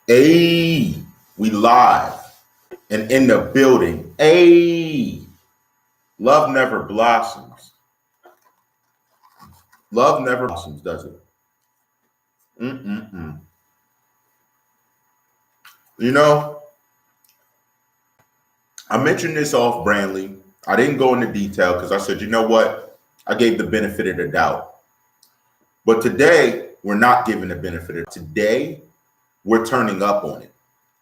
Hey, we live and in the building. Hey, love never blossoms. Love never blossoms, does it? Mm-mm-mm. You know, I mentioned this off brandly. I didn't go into detail because I said, you know what? I gave the benefit of the doubt. But today, we're not giving the benefit of today. We're turning up on it.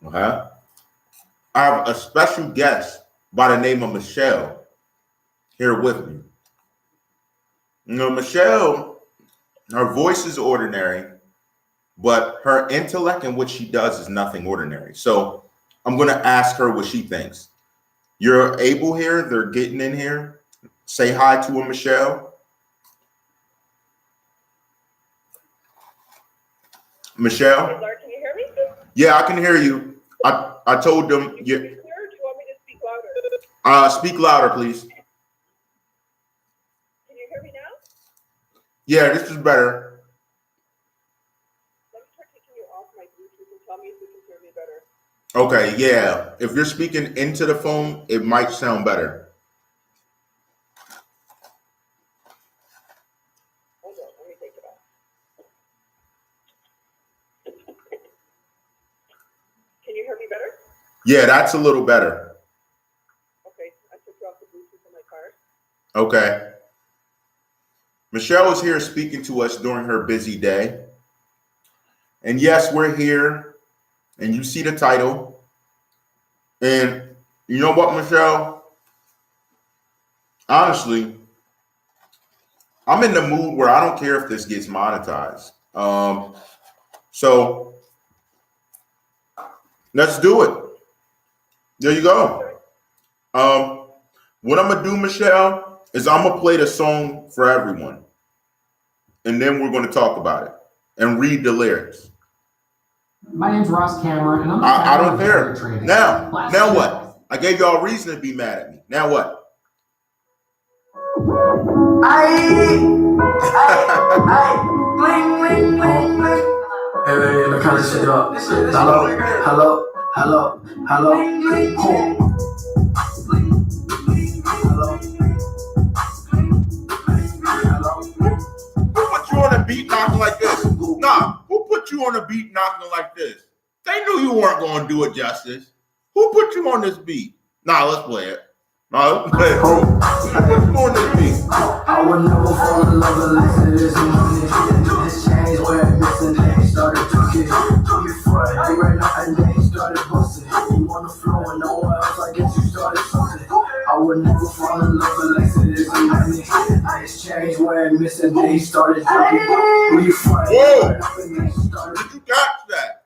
Okay? I have a special guest by the name of Michelle here with me. You know, Michelle, her voice is ordinary, but her intellect and what she does is nothing ordinary. So I'm going to ask her what she thinks. You're able here. They're getting in here. Say hi to her, Michelle. Michelle? Hey, Czarr, can you hear me? Yeah, I can hear you. I told them. Do you want me to speak louder? Speak louder, please. Can you hear me now? Yeah, this is better. Let me try taking you off my Bluetooth and tell me if you can hear me better. Okay, yeah. If you're speaking into the phone, it might sound better. Hold on, let me take it off. Can you hear me better? Yeah, that's a little better. Okay, I took you off the Bluetooth in my car. Okay. Michelle is here speaking to us during her busy day. And yes, we're here. And you see the title. And you know what, Michelle? Honestly, I'm in the mood where I don't care if this gets monetized. So let's do it. There you go. What I'm going to do, Michelle, is I'm going to play the song for everyone. And then we're going to talk about it and read the lyrics. My name's Ross Cameron, and I'm I don't care. Now what? I gave y'all a reason to be mad at me. Now what? Hey, let me turn this shit up. Hello. Who put you on a beat knocking like this? Nah, who put you on a beat knocking like this? They knew you weren't going to do it justice. Who put you on this beat? Nah, let's play it. Nah, let's play it. Who put you on this beat? I would never fall in love unless it is money. This change where I'm missing, they started to get me front. They ran out and they started busting. You on the floor and no one else, I guess you started something. I would never fall in love unless it is money. This change where I'm missing, they started to get me front. Whoa! Did you catch that?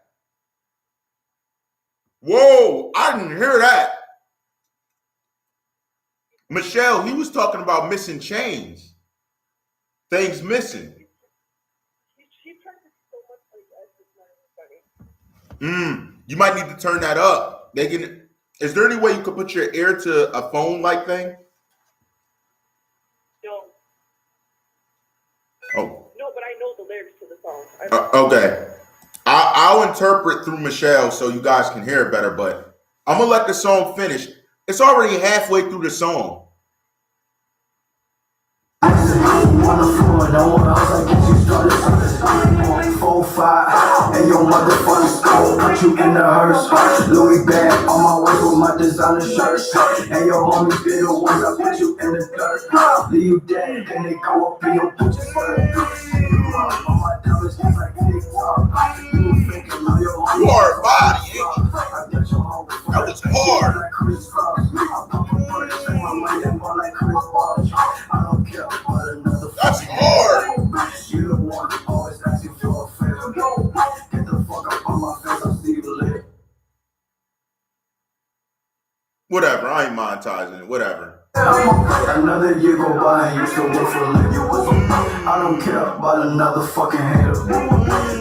Whoa! I didn't hear that. Michelle, he was talking about missing chains. Things missing. She turned it so much like that, it's not even funny. You might need to turn that up. Is there any way you could put your ear to a phone-like thing? No. Oh. No, but I know the lyrics to the song. Okay. I'll interpret through Michelle so you guys can hear it better, but I'm going to let the song finish. It's already halfway through the song. On the floor, no one else, I guess you started something. 4-5, and your motherfucking skull put you in the hearse. Louis bag on my waist with my designer shirts. And your homies be the ones that put you in the dirt. Leave you dead, then they go up in your bitches. On my diamonds, just like TikTok. You are a body, ain't you? That was hard. That's hard. You don't want to always ask you for a favor. Get the fuck up on my face, I'll see you later. Whatever, I ain't monetizing it. Whatever. Another year go by and you still work for a living. I don't care about another fucking hater.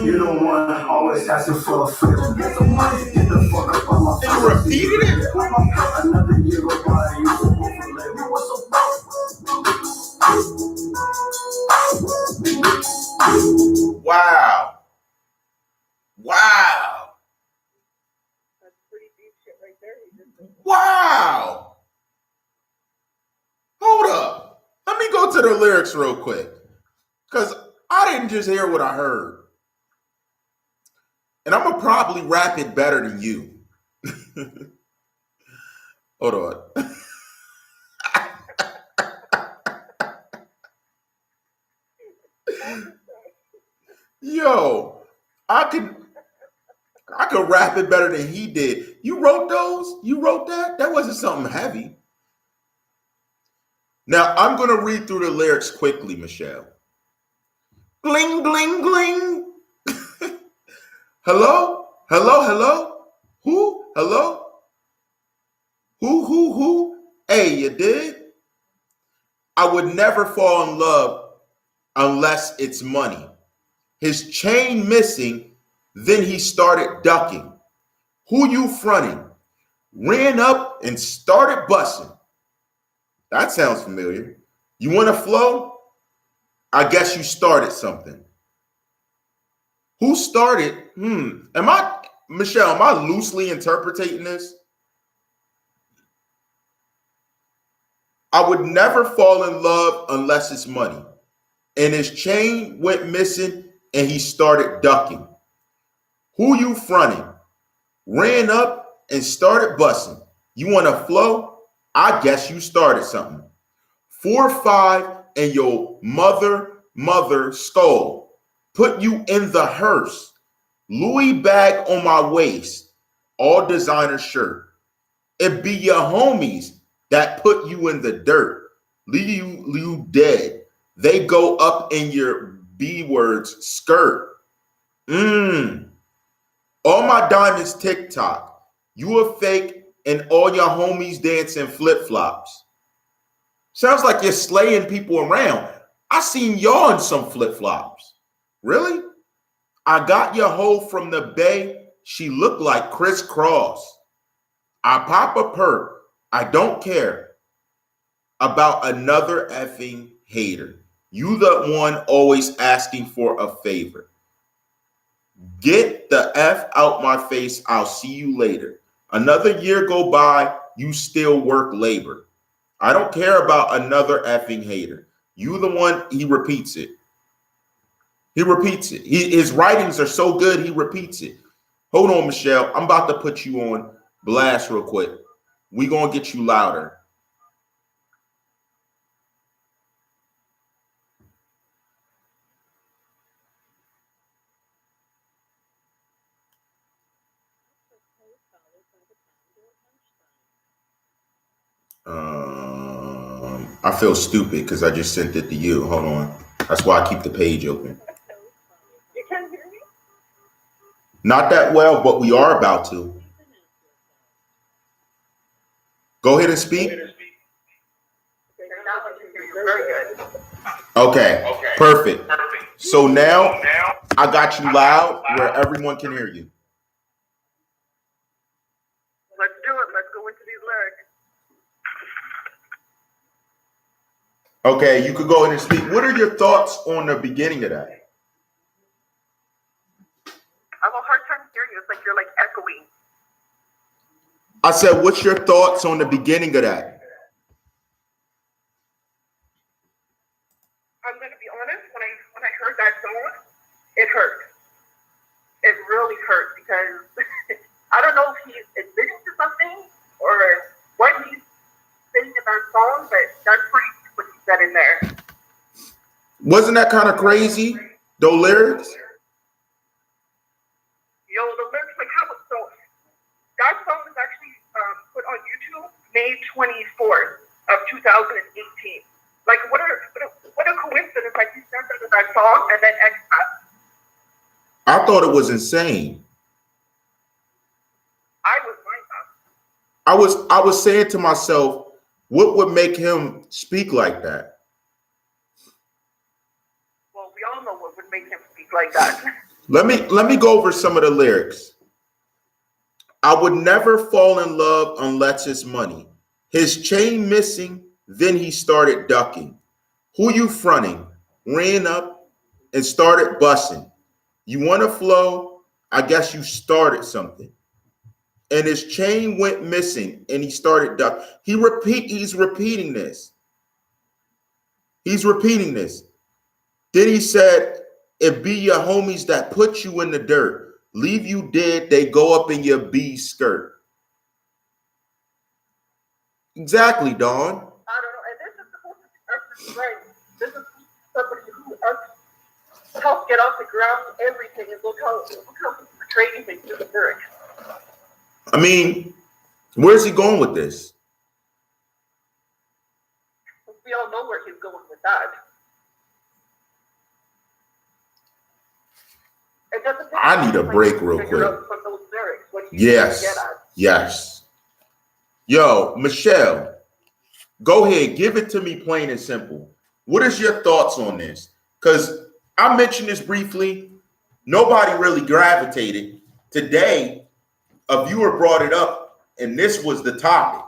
You don't want to always ask you for a favor. Get the fuck up on my face. You repeated it? Another year go by and you still work for a living. Wow. Wow. Wow. Hold up. Let me go to the lyrics real quick. Because I didn't just hear what I heard. And I'm going to probably rap it better than you. Hold on. Yo, I could rap it better than he did. You wrote those? You wrote that? That wasn't something heavy. Now, I'm going to read through the lyrics quickly, Michelle. Gling, gling, gling. Hello? Hello, hello? Who? Hello? Who? Hey, you did? I would never fall in love unless it's money. His chain missing, then he started ducking. Who you fronting? Ran up and started busting. That sounds familiar. You want to flow? I guess you started something. Who started? Michelle, am I loosely interpreting this? I would never fall in love unless it's money. And his chain went missing and he started ducking. Who you fronting? Ran up and started busting. You want to flow? I guess you started something. 4-5 and your mother stole. Put you in the hearse. Louis bag on my waist. All designer shirt. It be your homies that put you in the dirt. Leave you dead. They go up in your B words skirt. All my diamonds TikTok. You a fake and all your homies dancing flip-flops. Sounds like you're slaying people around. I seen y'all in some flip-flops. Really? I got your hoe from the bay. She looked like crisscross. I pop a perk. I don't care about another effing hater. You the one always asking for a favor. Get the F out my face. I'll see you later. Another year go by. You still work labor. I don't care about another effing hater. You the one, he repeats it. He repeats it. His writings are so good, he repeats it. Hold on, Michelle. I'm about to put you on blast real quick. We gonna get you louder. I feel stupid because I just sent it to you. Hold on. That's why I keep the page open. You can hear me? Not that well, but we are about to. Go ahead and speak. Very good. Okay, perfect. So now I got you loud where everyone can hear you. Let's do it. Let's go into these lyrics. Okay, you could go ahead and speak. What are your thoughts on the beginning of that? I have a hard time hearing you. It's like you're like echoing. I said, what's your thoughts on the beginning of that? I'm gonna be honest. When I heard that song, it hurt. It really hurt because I don't know if he's admitting to something or what he's saying in that song, but that's pretty what he said in there. Wasn't that kind of crazy? Those lyrics? Yo, the lyrics, like how so that song is actually put on YouTube May 24th of 2018. Like what a coincidence! Like he said that song and then X passed. I thought it was insane. I was mind up. I was saying to myself, what would make him speak like that? Well, we all know what would make him speak like that. Let me go over some of the lyrics. I would never fall in love unless it's money. His chain missing, then he started ducking. Who you fronting? Ran up and started busting. You want to flow? I guess you started something. and his chain went missing, and he started duck. He's repeating this. He's repeating this. Then he said, "It be your homies that put you in the dirt, leave you dead. They go up in your B skirt." Exactly, Dawn. I don't know. And this is supposed to be Usher's friend. This is somebody who helped get off the ground and everything. And look how he's portraying things through the lyrics. I mean, where's he going with this? We all know where he's going with that. It doesn't. I need a break real quick. From those lyrics, what he's Yes. trying to get at. Yes. Yo, Michelle, go ahead. Give it to me plain and simple. What is your thoughts on this? Because I mentioned this briefly. Nobody really gravitated. Today, a viewer brought it up, and this was the topic.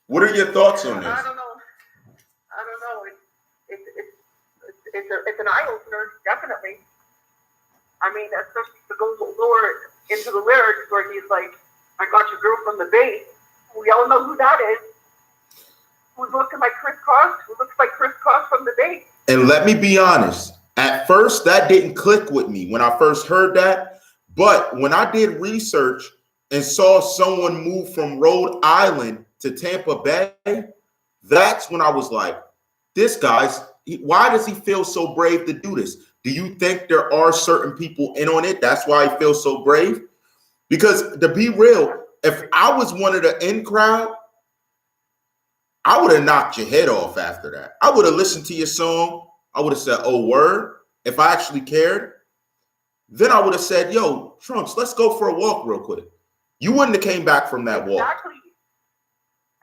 What are your thoughts on this? I don't know. It's an eye opener, definitely. I mean, especially if it goes lower into the lyrics where he's like, "I got your girl from the Bay." We all know who that is. Who's looking like Chris Cross? Who looks like Chris Cross from the Bay? And let me be honest. At first, that didn't click with me when I first heard that. But when I did research and saw someone move from Rhode Island to Tampa Bay, that's when I was like, this guy's, why does he feel so brave to do this? Do you think there are certain people in on it? That's why he feels so brave? Because to be real, if I was one of the in crowd, I would have knocked your head off after that. I would have listened to your song. I would have said, "Oh, word." If I actually cared, then I would have said, "Yo, Trunks, let's go for a walk real quick." You wouldn't have came back from that walk. Exactly.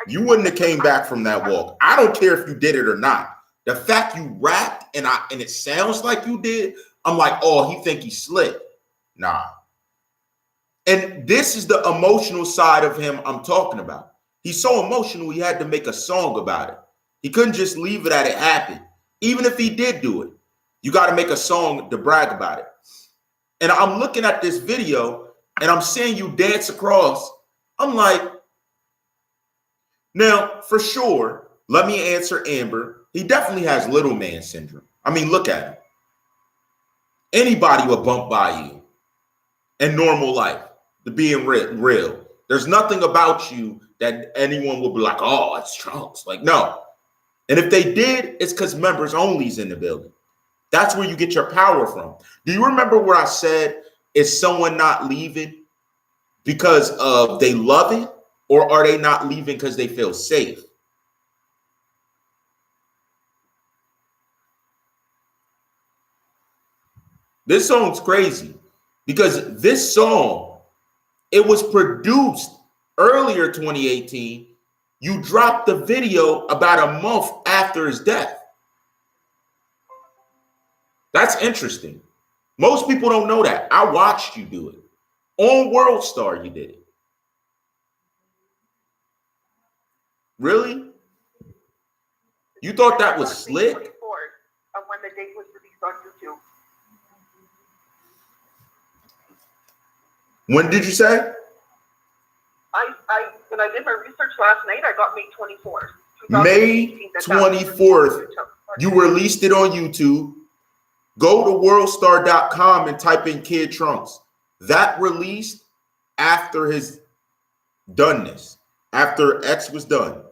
You wouldn't have came back from that walk. I don't care if you did it or not. The fact you rapped and it sounds like you did, I'm like, oh, he think he's slick. Nah. And this is the emotional side of him I'm talking about. He's so emotional, he had to make a song about it. He couldn't just leave it at it happened. Even if he did do it, you got to make a song to brag about it. And I'm looking at this video and I'm seeing you dance across. I'm like, now, for sure, let me answer Amber. He definitely has little man syndrome. I mean, look at him. Anybody will bump by you in normal life, to being real. There's nothing about you that anyone will be like, oh, it's Trunks. Like, no. And if they did, it's because members only's in the building. That's where you get your power from. Do you remember where I said, is someone not leaving because of they love it? Or are they not leaving because they feel safe? This song's crazy because this song, it was produced earlier 2018. You dropped the video about a month after his death. That's interesting. Most people don't know that. I watched you do it. On World Star, you did it. Really? You thought that was slick? Of when the date was released on YouTube. When did you say? When I did my research last night, I got May 24th. May 24th. You released it on YouTube. Go to worldstar.com and type in Kid Trunks. That released after his doneness, after X was done.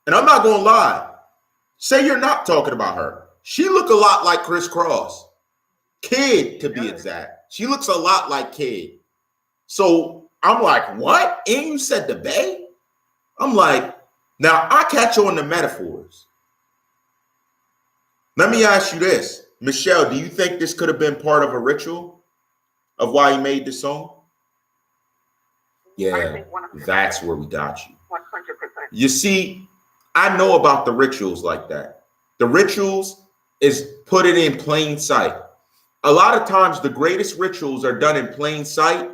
And I'm not going to lie. Say you're not talking about her. She look a lot like Chris Cross. Kid, to be exact. She looks a lot like Kid. So I'm like, what? And you said the Bay? I'm like, now I catch on the metaphors. Let me ask you this. Michelle, do you think this could have been part of a ritual of why he made this song? Yeah, that's where we got you. 100%. You see, I know about the rituals like that. The rituals is put it in plain sight. A lot of times the greatest rituals are done in plain sight,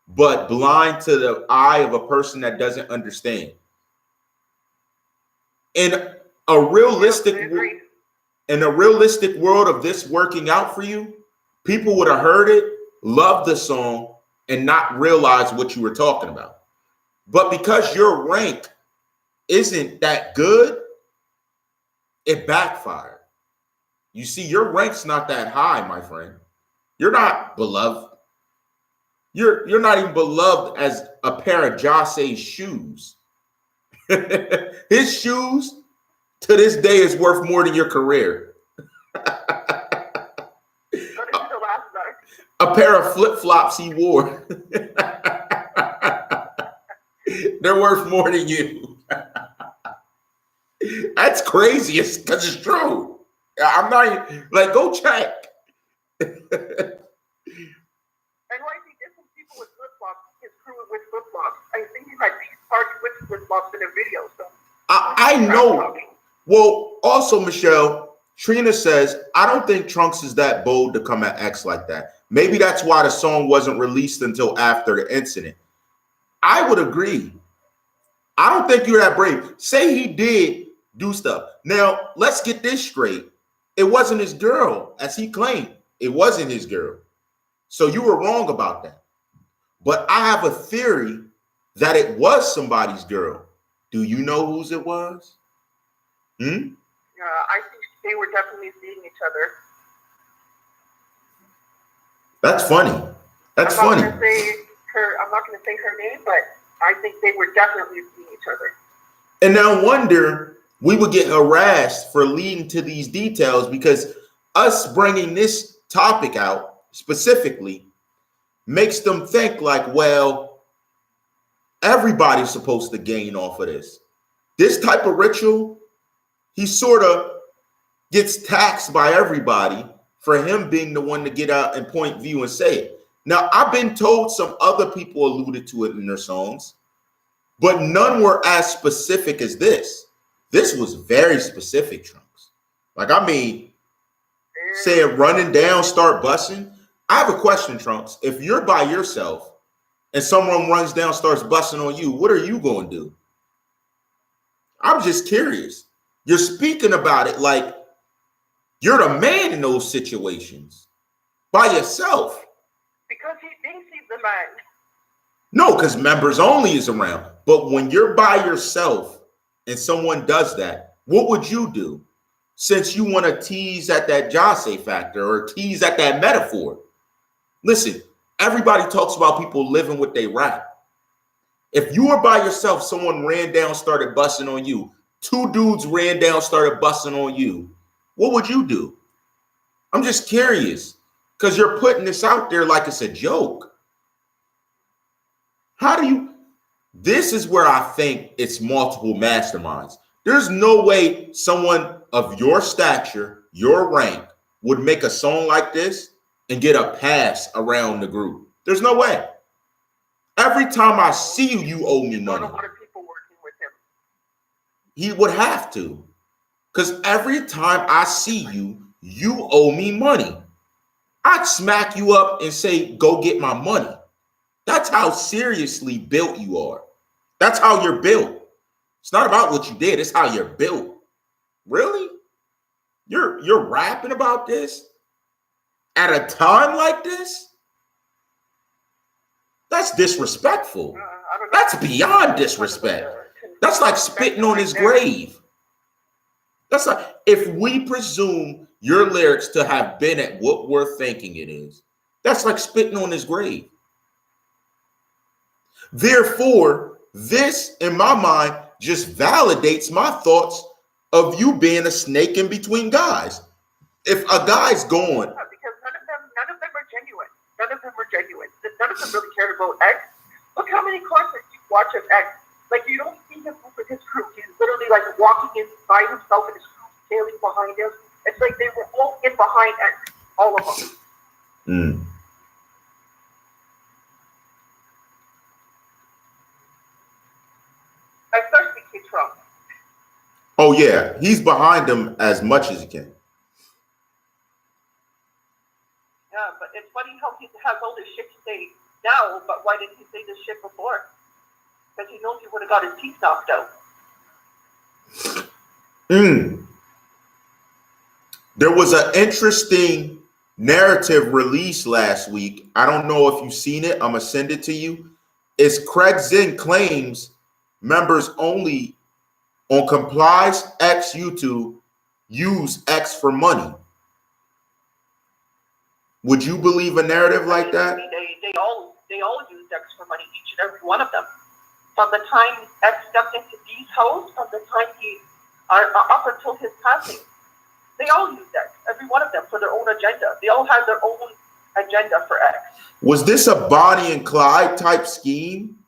but blind to the eye of a person that doesn't understand. And a realistic Agreed. in a realistic world of this working out for you, people would have heard it, loved the song, and not realize what you were talking about. But because your rank isn't that good, it backfired. You see, your rank's not that high, my friend. You're not beloved. You're not even beloved as a pair of Jase's shoes. His shoes to this day is worth more than your career. A pair of flip-flops he wore. They're worth more than you. That's crazy. It's because it's true. I'm not even, like, go check. And why he did some people with flip-flops, his crew with flip-flops. I think he had these parties with flip-flops in a video. So I know. Well, also, Michelle, Trina says, I don't think Trunks is that bold to come at X like that. Maybe that's why the song wasn't released until after the incident. I would agree. I don't think you're that brave. Say he did do stuff. Now, let's get this straight. It wasn't his girl, as he claimed. It wasn't his girl. So you were wrong about that. But I have a theory that it was somebody's girl. Do you know whose it was? I think they were definitely seeing each other. That's funny. That's funny. I'm not going to say her name, but I think they were definitely seeing each other. And no wonder we would get harassed for leading to these details, because us bringing this topic out specifically makes them think like, well, everybody's supposed to gain off of this. This type of ritual, he sort of gets taxed by everybody for him being the one to get out and point view and say it. Now, I've been told some other people alluded to it in their songs, but none were as specific as this. This was very specific, Trunks. Like, I mean, saying running down, start busting. I have a question, Trunks. If you're by yourself and someone runs down, starts busting on you, what are you going to do? I'm just curious. You're speaking about it like you're the man in those situations by yourself. Because he thinks he's the man. No, because members only is around. But when you're by yourself and someone does that, what would you do? Since you want to tease at that Jase factor or tease at that metaphor. Listen, everybody talks about people living with their rap. If you were by yourself, someone ran down, started busting on you. Two dudes ran down, started busting on you. What would you do? I'm just curious, because you're putting this out there like it's a joke. How do you? This is where I think it's multiple masterminds. There's no way someone of your stature, your rank, would make a song like this and get a pass around the group. There's no way. Every time I see you, you owe me money. A lot of people working with him. He would have to. Because every time I see you, you owe me money. I'd smack you up and say, go get my money. That's how seriously built you are. That's how you're built. It's not about what you did. It's how you're built. Really? You're rapping about this at a time like this? That's disrespectful. That's beyond disrespect. That's like spitting on his grave. That's like, if we presume your lyrics to have been at what we're thinking it is, that's like spitting on his grave. Therefore, this, in my mind, just validates my thoughts of you being a snake in between guys. If a guy's going... Because none of them are genuine. None of them are genuine. None of them really cared about X. Look how many concerts you watch of X. Like, you don't see him with his crew. He's literally like walking in by himself and his crew tailing behind him. It's like they were all in behind X, all of them. Especially Kid Trump. Oh yeah, he's behind him as much as he can. Yeah, but it's funny how he has all this shit to say now, but why didn't he say this shit before? Because he knows he would have got his teeth knocked out. There was an interesting narrative release last week. I don't know if you've seen it. I'm going to send it to you. It's Craig Zinn claims members only on Complies X YouTube use X for money. Would you believe a narrative like that? They all use X for money, each and every one of them. From the time X stepped into D's house, from the time he up until his passing, they all use X, every one of them, for their own agenda. They all have their own agenda for X. Was this a Bonnie and Clyde type scheme?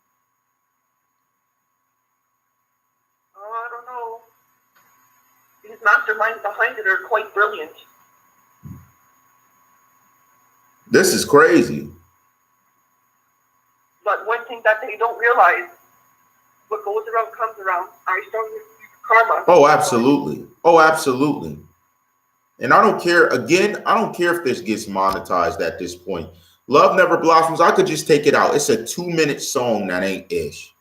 I don't know. These masterminds behind it are quite brilliant. This is crazy. But one thing that they don't realize, what goes around comes around. I strongly believe karma. Oh, absolutely. Oh, absolutely. And I don't care. Again, I don't care if this gets monetized at this point. Love Never Blossoms. I could just take it out. It's a 2-minute song that ain't ish.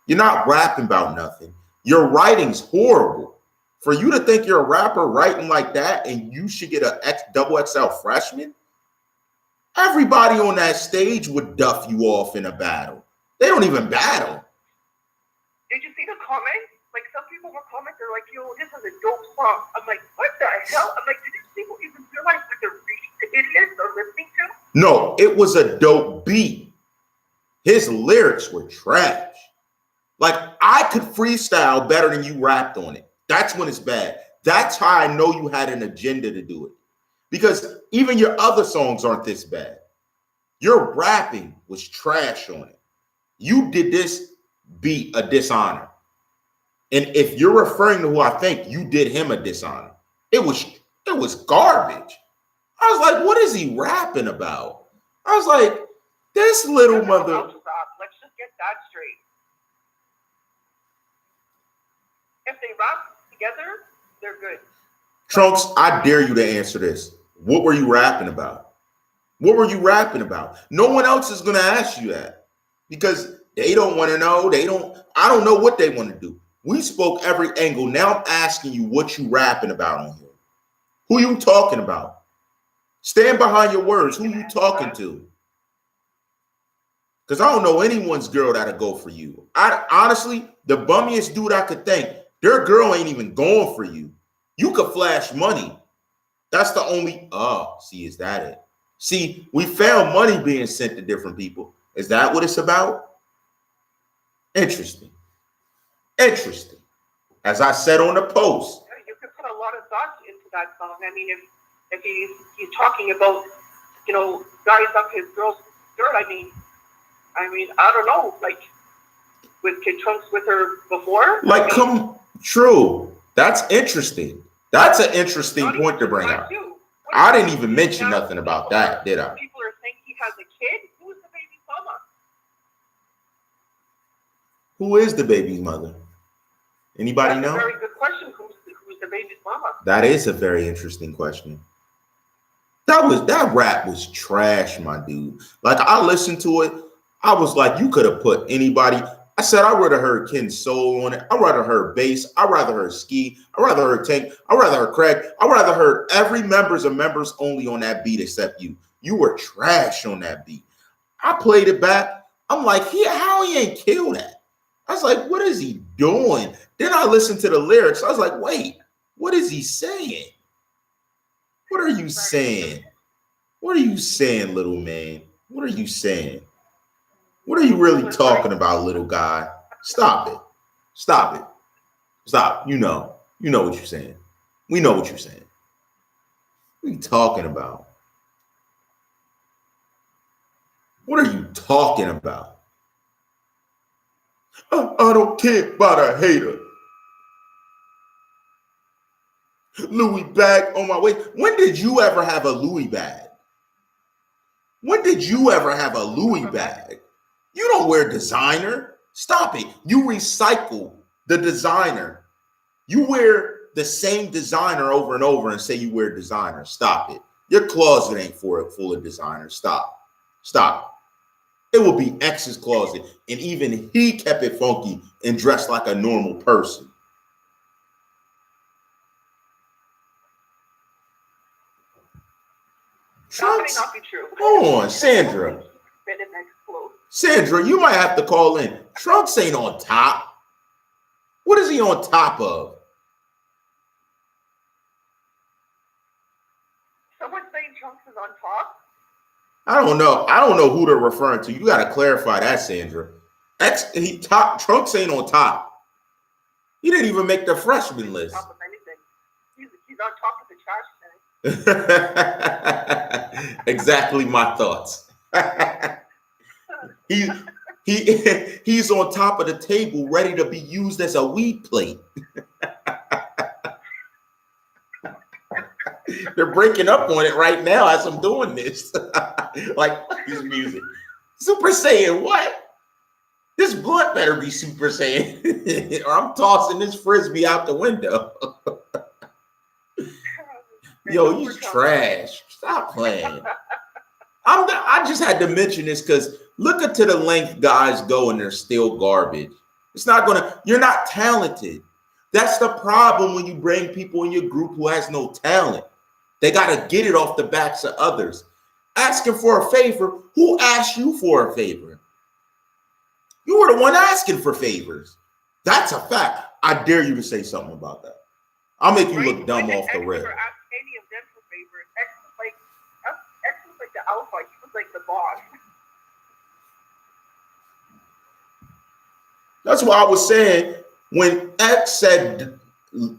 You're not rapping about nothing. Your writing's horrible. For you to think you're a rapper writing like that and you should get a double XL freshman, everybody on that stage would duff you off in a battle. They don't even battle. Did you see the comments? Like, some people were commenting, like, yo, this is a dope song. I'm like, what the hell? I'm like, did these people even realize what they're reading to idiots or listening to? No, it was a dope beat. His lyrics were trash. Like, I could freestyle better than you rapped on it. That's when it's bad. That's how I know you had an agenda to do it. Because even your other songs aren't this bad. Your rapping was trash on it. You did this beat a dishonor. And if you're referring to who I think, you did him a dishonor. It was garbage. I was like, what is he rapping about? I was like, this little mother. Let's just get that straight. If they rap together, they're good. Trunks, I dare you to answer this. What were you rapping about? What were you rapping about? No one else is going to ask you that because they don't want to know. I don't know what they want to do. We spoke every angle. Now I'm asking you what you rapping about on here. Who you talking about? Stand behind your words. Who you talking to? Because I don't know anyone's girl that'll go for you. I honestly, the bummiest dude I could think, their girl ain't even going for you. You could flash money. That's the only, see, is that it? See, we found money being sent to different people. Is that what it's about? Interesting. Interesting. As I said on the post. You could put a lot of thought into that song. I mean, if he's talking about, guys up his girl's skirt, I mean, I don't know, like, with Kid Trunks with her before? Like, true. That's interesting. That's an interesting point to bring up. I didn't even mention nothing about that, did I? People are saying he has a kid. Who is the baby's mama? Who is the baby's mother? Anybody know? That's a very good question. Who's the baby's mama? That is a very interesting question. That rap was trash, my dude. Like, I listened to it. I was like, you could have put anybody. I said, I'd rather heard Ken Soul on it. I'd rather heard Bass. I'd rather heard Ski. I'd rather heard Tank. I'd rather heard Craig. I'd rather heard every members only on that beat except you. You were trash on that beat. I played it back. I'm like, how he ain't kill that? I was like, what is he doing? Then I listened to the lyrics. I was like, wait, what is he saying? What are you saying? What are you saying, little man? What are you saying? What are you really talking about, little guy? Stop it. Stop it. Stop. You know what you're saying. We know what you're saying. What are you talking about? What are you talking about? I don't care about a hater. Louis bag on my way. When did you ever have a Louis bag? When did you ever have a Louis bag? You don't wear designer. Stop it. You recycle the designer. You wear the same designer over and over and say you wear designer. Stop it. Your closet ain't full of designer. Stop. Stop. It will be X's closet. And even he kept it funky and dressed like a normal person. That may not be true. Hold on, Sandra. Been in next close. Sandra, you might have to call in. Trunks ain't on top. What is he on top of? Someone's saying Trunks is on top. I don't know. I don't know who they're referring to. You got to clarify that, Sandra. Trunks ain't on top. He didn't even make the freshman list. Top of anything. He's on top of the trash can. Exactly my thoughts. He's on top of the table, ready to be used as a weed plate. They're breaking up on it right now as I'm doing this. Like his music. Super Saiyan, what? This blunt better be Super Saiyan, or I'm tossing this frisbee out the window. Yo, you trash. Stop playing. I just had to mention this because look at to the length guys go and they're still garbage. It's not gonna, you're not talented. That's the problem when you bring people in your group who has no talent. They got to get it off the backs of others. Asking for a favor, who asked you for a favor? You were the one asking for favors. That's a fact. I dare you to say something about that. I'll make you look dumb off the rip. Any of them for favors. X was like the alpha. He was like the boss. That's why I was saying when X said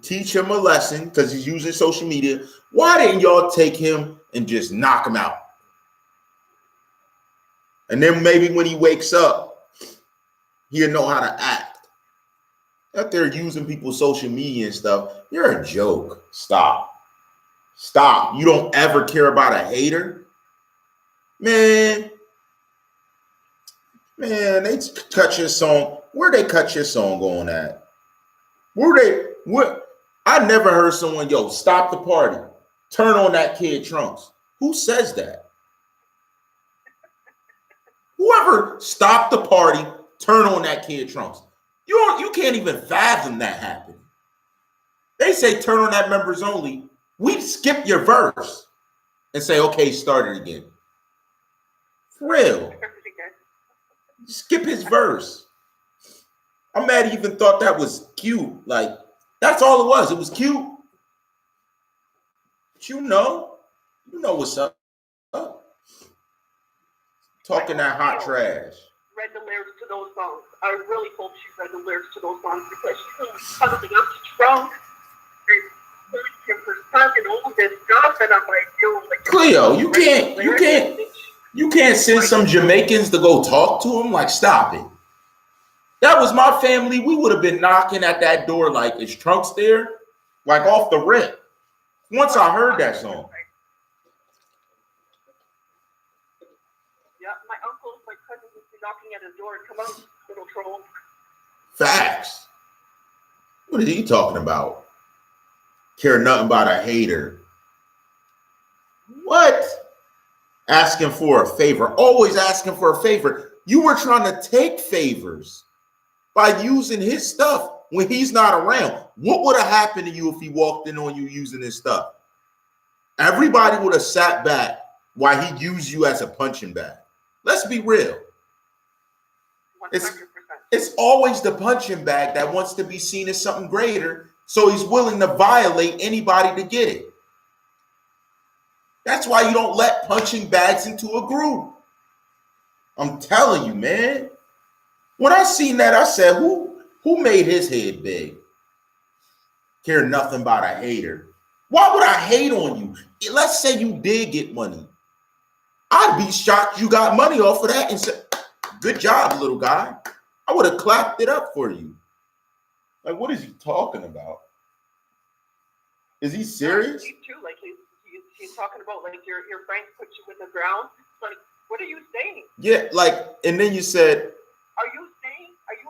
teach him a lesson because he's using social media, why didn't y'all take him and just knock him out? And then maybe when he wakes up, he'll know how to act. Out there using people's social media and stuff, you're a joke. Stop. Stop. You don't ever care about a hater? Man, they cut your song. Where they cut your song on at? I never heard someone, yo, stop the party. Turn on that kid Trunks. Who says that? Whoever stopped the party, turn on that kid Trunks. You can't even fathom that happening. They say turn on that members only. We skip your verse and say, okay, start it again. For real. Skip his verse. I'm mad he even thought that was cute. Like, that's all it was. It was cute. But you know what's up. Talking that hot trash. Read the lyrics to those songs. I really hope she read the lyrics to those songs because she's something else drunk and him for stuff and all this stuff. And I'm like, yo, like Cleo, you can't send some Jamaicans to go talk to him. Like, stop it. That was my family. We would have been knocking at that door like, is Trunks there? Like off the rip. Once I heard that song. Yeah, my uncles, my cousins would be knocking at his door and come out, little troll. Facts. What are you talking about? Care nothing about a hater. What? Asking for a favor. Always asking for a favor. You were trying to take favors by using his stuff when he's not around. What would have happened to you if he walked in on you using his stuff? Everybody would have sat back while he used you as a punching bag. Let's be real. 100%. It's always the punching bag that wants to be seen as something greater, so he's willing to violate anybody to get it. That's why you don't let punching bags into a group. I'm telling you, man. When I seen that, I said, who made his head big? Care nothing about a hater. Why would I hate on you? Let's say you did get money. I'd be shocked you got money off of that and said, good job, little guy. I would have clapped it up for you. Like, what is he talking about? Is he serious? He's true. Like he's talking about like your friends put you in the ground. Like, what are you saying? Yeah, like, and then you said, are you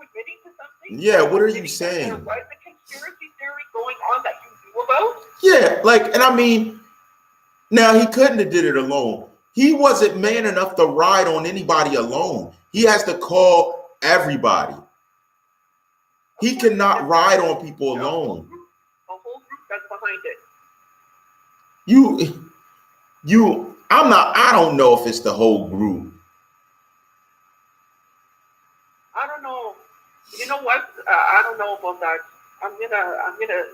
admitting to something? Yeah, what are you saying? There was a conspiracy theory going on that you knew about? Yeah, like, and I mean, now he couldn't have did it alone. He wasn't man enough to ride on anybody alone. He has to call everybody. He cannot ride on people alone. A whole group that's behind it. I don't know if it's the whole group. I don't know. You know what? I don't know about that. I'm gonna.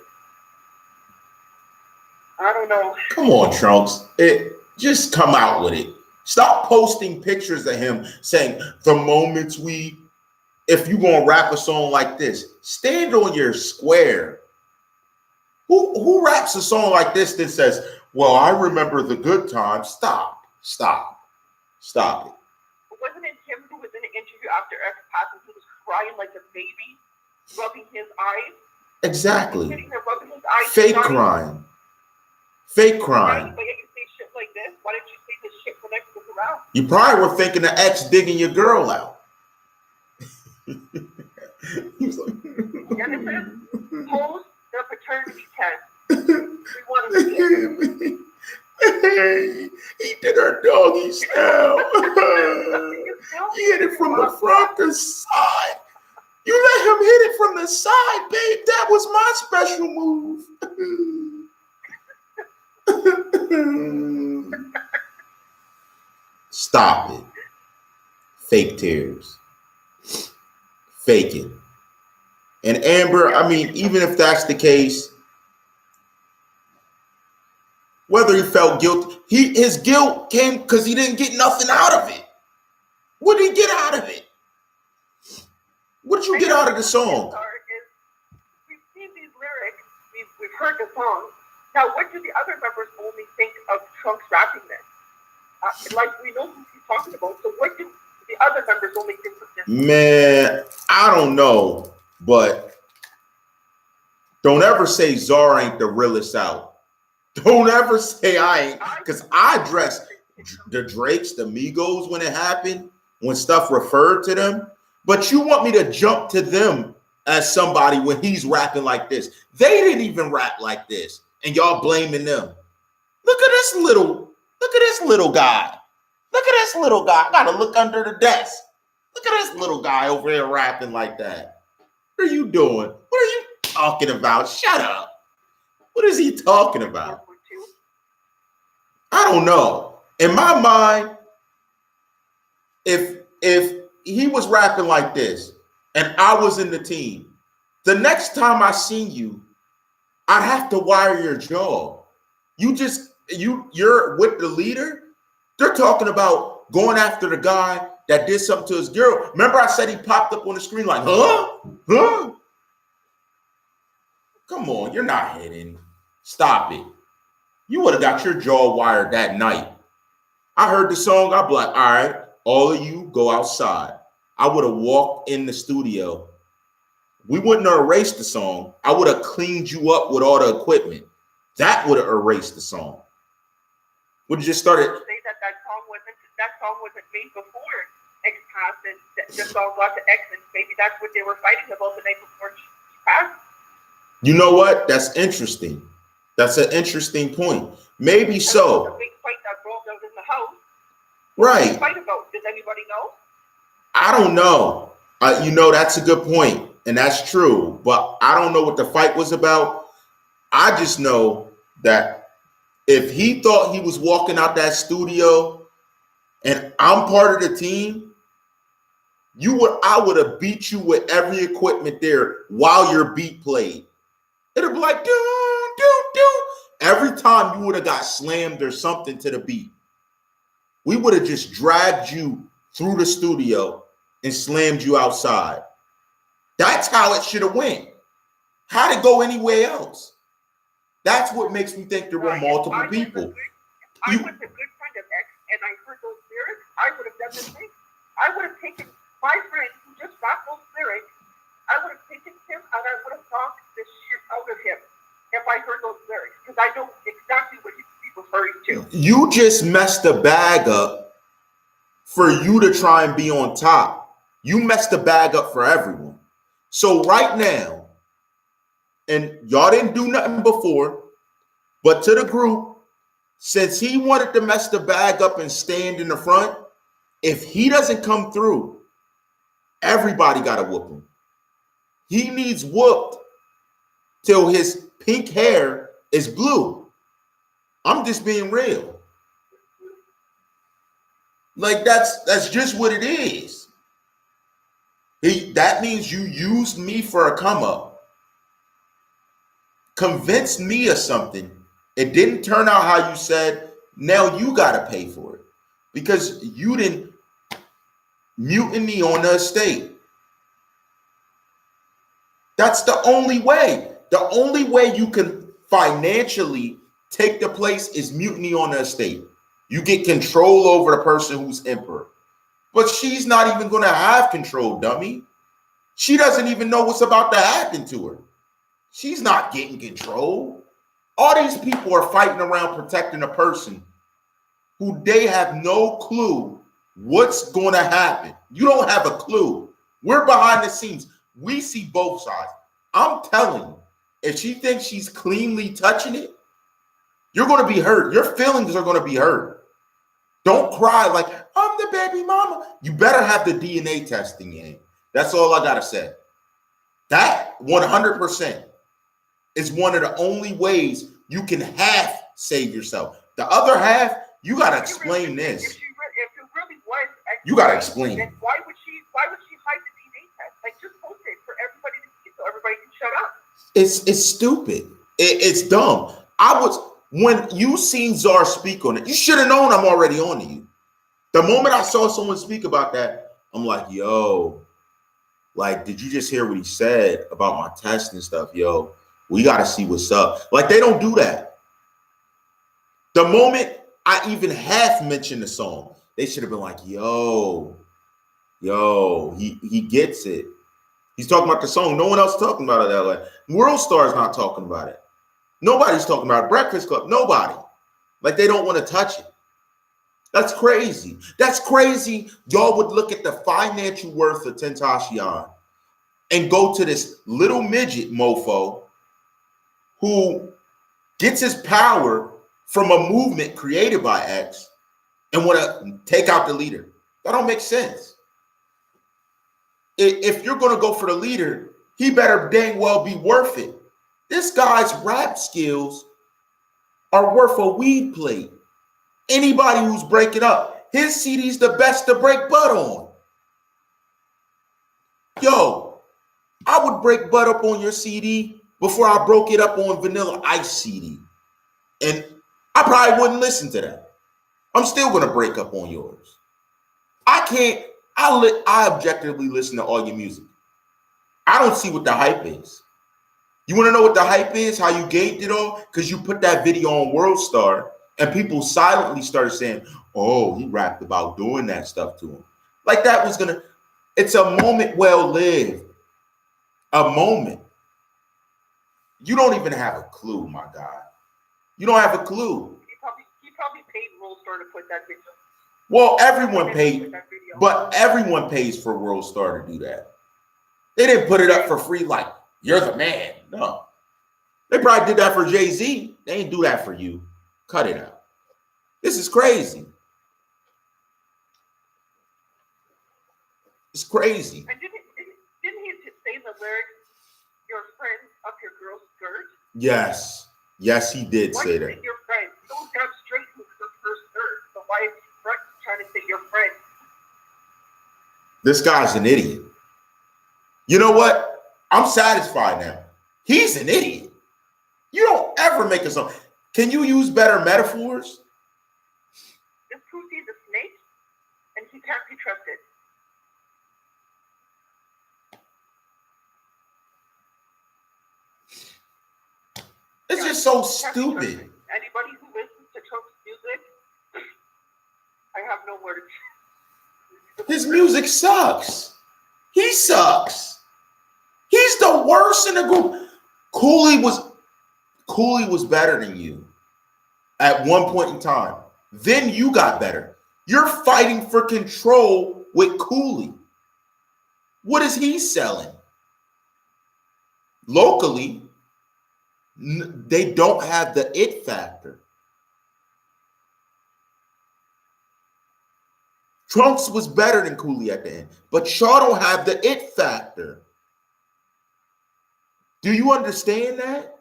I don't know. Come on, Trunks. Just come out with it. Stop posting pictures of him saying the moments we. If you gonna rap a song like this, stand on your square. Who raps a song like this that says, "Well, I remember the good times"? Stop it. Wasn't it him who was in an interview after X passed and he was crying like a baby, rubbing his eyes? Exactly. Sitting there rubbing his eyes. Fake crying. Fake crying. Why didn't you say shit like this? Why didn't you say this shit when X was around? You probably were thinking of X digging your girl out. He was like, Jennifer, post the paternity test. We want to see it. Hey, he did her doggy style. He hit it from the front to side. You let him hit it from the side, babe. That was my special move. Stop it. Fake tears. Fake it. And Amber, I mean, even if that's the case, whether he felt guilty, his guilt came because he didn't get nothing out of it. What did he get out of it? What did you get out of the song? We've seen these lyrics, we've heard the song. Now, what do the other members only think of Trunks rapping this? Like, we know who he's talking about, so what do the other members only think of this? Man, I don't know, but don't ever say Czarr ain't the realest out. Don't ever say I ain't, because I addressed the Drakes, the Migos when it happened, when stuff referred to them. But you want me to jump to them as somebody when he's rapping like this. They didn't even rap like this, and y'all blaming them. Look at this little guy. Look at this little guy. I gotta look under the desk. Look at this little guy over here rapping like that. What are you doing? What are you talking about? Shut up. What is he talking about? I don't know. In my mind, if he was rapping like this and I was in the team, the next time I seen you, I'd have to wire your jaw. You're with the leader. They're talking about going after the guy that did something to his girl. Remember I said he popped up on the screen like, huh? Come on, you're not hitting. Stop it. You would have got your jaw wired that night. I heard the song. I'd be like, all right, all of you go outside. I would have walked in the studio. We wouldn't have erased the song. I would have cleaned you up with all the equipment. That would have erased the song. Would have just started. Say that song wasn't made before X passed, and the song got to X, and maybe that's what they were fighting about the night before she passed. You know what? That's interesting. That's an interesting point. Maybe so. The big fight that broke out in the house. Right. What did they fight about? Does anybody know? I don't know. That's a good point, and that's true. But I don't know what the fight was about. I just know that if he thought he was walking out that studio and I'm part of the team, I would have beat you with every equipment there while your beat played. It'd be like, do, do, do. Every time you would have got slammed or something to the beat, we would have just dragged you through the studio and slammed you outside. That's how it should have went. How'd it go anywhere else? That's what makes me think there were multiple people. If I was a good friend of X and I heard those lyrics, I would have done the same. I would have taken my friend who just rapped those lyrics, I would have taken him and I would have knocked the shit out of him if I heard those lyrics, because I know exactly what he's referring to. You just messed the bag up for you to try and be on top. You messed the bag up for everyone. So right now, and y'all didn't do nothing before, but to the group, since he wanted to mess the bag up and stand in the front, if he doesn't come through, everybody got to whoop him. He needs whooped till his pink hair is blue. I'm just being real. Like that's just what it is. That means you used me for a come up, convinced me of something. It didn't turn out how you said. Now you got to pay for it because you didn't mutiny on the estate. That's the only way. The only way you can financially take the place is mutiny on the estate. You get control over the person who's emperor. But she's not even going to have control, dummy. She doesn't even know what's about to happen to her. She's not getting control. All these people are fighting around protecting a person who they have no clue what's going to happen. You don't have a clue. We're behind the scenes. We see both sides. I'm telling you, if she thinks she's cleanly touching it, you're going to be hurt. Your feelings are going to be hurt. Don't cry like, I'm the baby mama. You better have the DNA testing in. That's all I got to say. That 100% is one of the only ways you can half save yourself. The other half, you got to explain this. If it really was, you got to explain. Then why would she hide the DNA test? Like, just post it for everybody to see so everybody can shut up. It's stupid. It's dumb. When you seen Czarr speak on it, you should have known I'm already on to you. The moment I saw someone speak about that, I'm like, yo, like, did you just hear what he said about my test and stuff? Yo, we got to see what's up. Like, they don't do that. The moment I even half mentioned the song, they should have been like, yo, he gets it. He's talking about the song. No one else talking about it that way. World Star's not talking about it. Nobody's talking about it. Breakfast Club. Nobody. Like, they don't want to touch it. That's crazy. That's crazy. Y'all would look at the financial worth of Tentacion and go to this little midget mofo who gets his power from a movement created by X and want to take out the leader. That don't make sense. If you're going to go for the leader, he better dang well be worth it. This guy's rap skills are worth a weed plate. Anybody who's breaking up, his CD's the best to break butt on. Yo, I would break butt up on your CD before I broke it up on Vanilla Ice CD. And I probably wouldn't listen to that. I'm still going to break up on yours. I objectively listen to all your music. I don't see what the hype is. You want to know what the hype is? How you gauged it all? Because you put that video on World Star and people silently started saying, oh, he rapped about doing that stuff to him. Like that was going to, it's a moment well lived. A moment. You don't even have a clue, my guy. You don't have a clue. He probably paid World Star to put that video. Well, everyone paid, but everyone pays for World Star to do that. They didn't put it up for free like, you're the man. No. They probably did that for Jay-Z. They didn't do that for you. Cut it out. This is crazy. It's crazy. And didn't he say the lyrics, your friend up your girl's skirt? Yes. Yes, he did say that. Why is it your friend? Don't got straight to her skirt. So why is he trying to say your friend? This guy's an idiot. You know what? I'm satisfied now. He's an idiot. You don't ever make a song. Can you use better metaphors? This Pussy's a snake, and he can't be trusted. It's just so stupid. Anybody who listens to Trump's music, I have no words. His music sucks. He sucks. He's the worst in the group. Cooley was better than you at one point in time. Then you got better. You're fighting for control with Cooley. What is he selling? Locally, they don't have the it factor. Trunks was better than Cooley at the end, but y'all don't have the it factor. Do you understand that?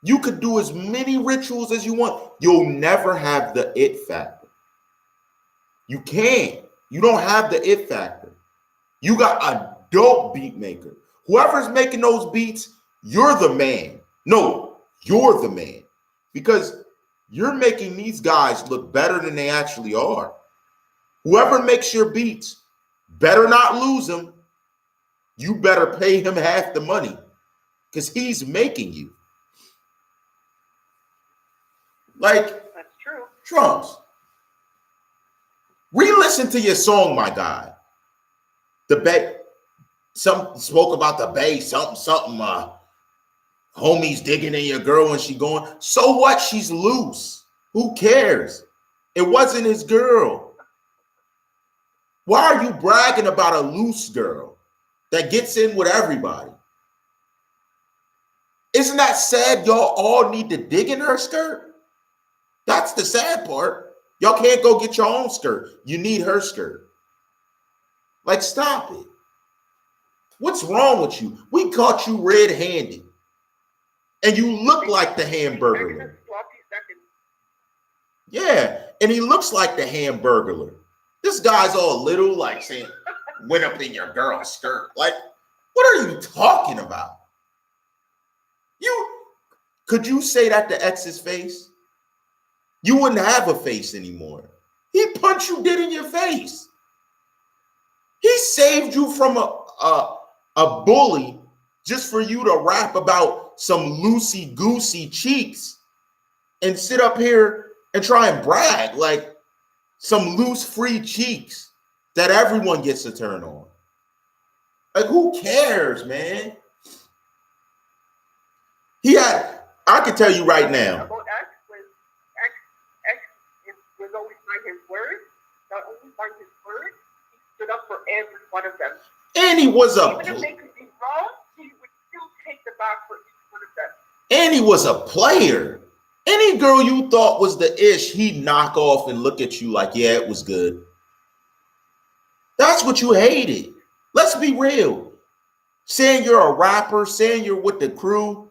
You could do as many rituals as you want. You'll never have the it factor. You can't. You don't have the it factor. You got a dope beat maker. Whoever's making those beats, you're the man. No, you're the man. Because you're making these guys look better than they actually are. Whoever makes your beats better not lose them. You better pay him half the money because he's making you. Like, That's true. Trumps, re-listen to your song, my guy. The bass, some spoke about the bass, something, homies digging in your girl when she going. So what? She's loose. Who cares? It wasn't his girl. Why are you bragging about a loose girl that gets in with everybody? Isn't that sad? Y'all all need to dig in her skirt. That's the sad part. Y'all can't go get your own skirt. You need her skirt. Like, stop it. What's wrong with you? We caught you red-handed. And you look like the Hamburglar. Yeah, and he looks like the Hamburglar. This guy's all little, like saying, went up in your girl's skirt. Like, what are you talking about? Could you say that to X's face? You wouldn't have a face anymore. He punched you dead in your face. He saved you from a bully just for you to rap about some loosey-goosey cheeks and sit up here and try and brag like some loose free cheeks that everyone gets to turn on. Like, who cares, man? I can tell you right now. About X was always by his word. Not only by his word, he stood up for every one of them. And he was even if they could be wrong, he would still take the back for each one of them. And he was a player. Any girl you thought was the ish, he'd knock off and look at you like, yeah, it was good. That's what you hated. Let's be real. Saying you're a rapper, saying you're with the crew,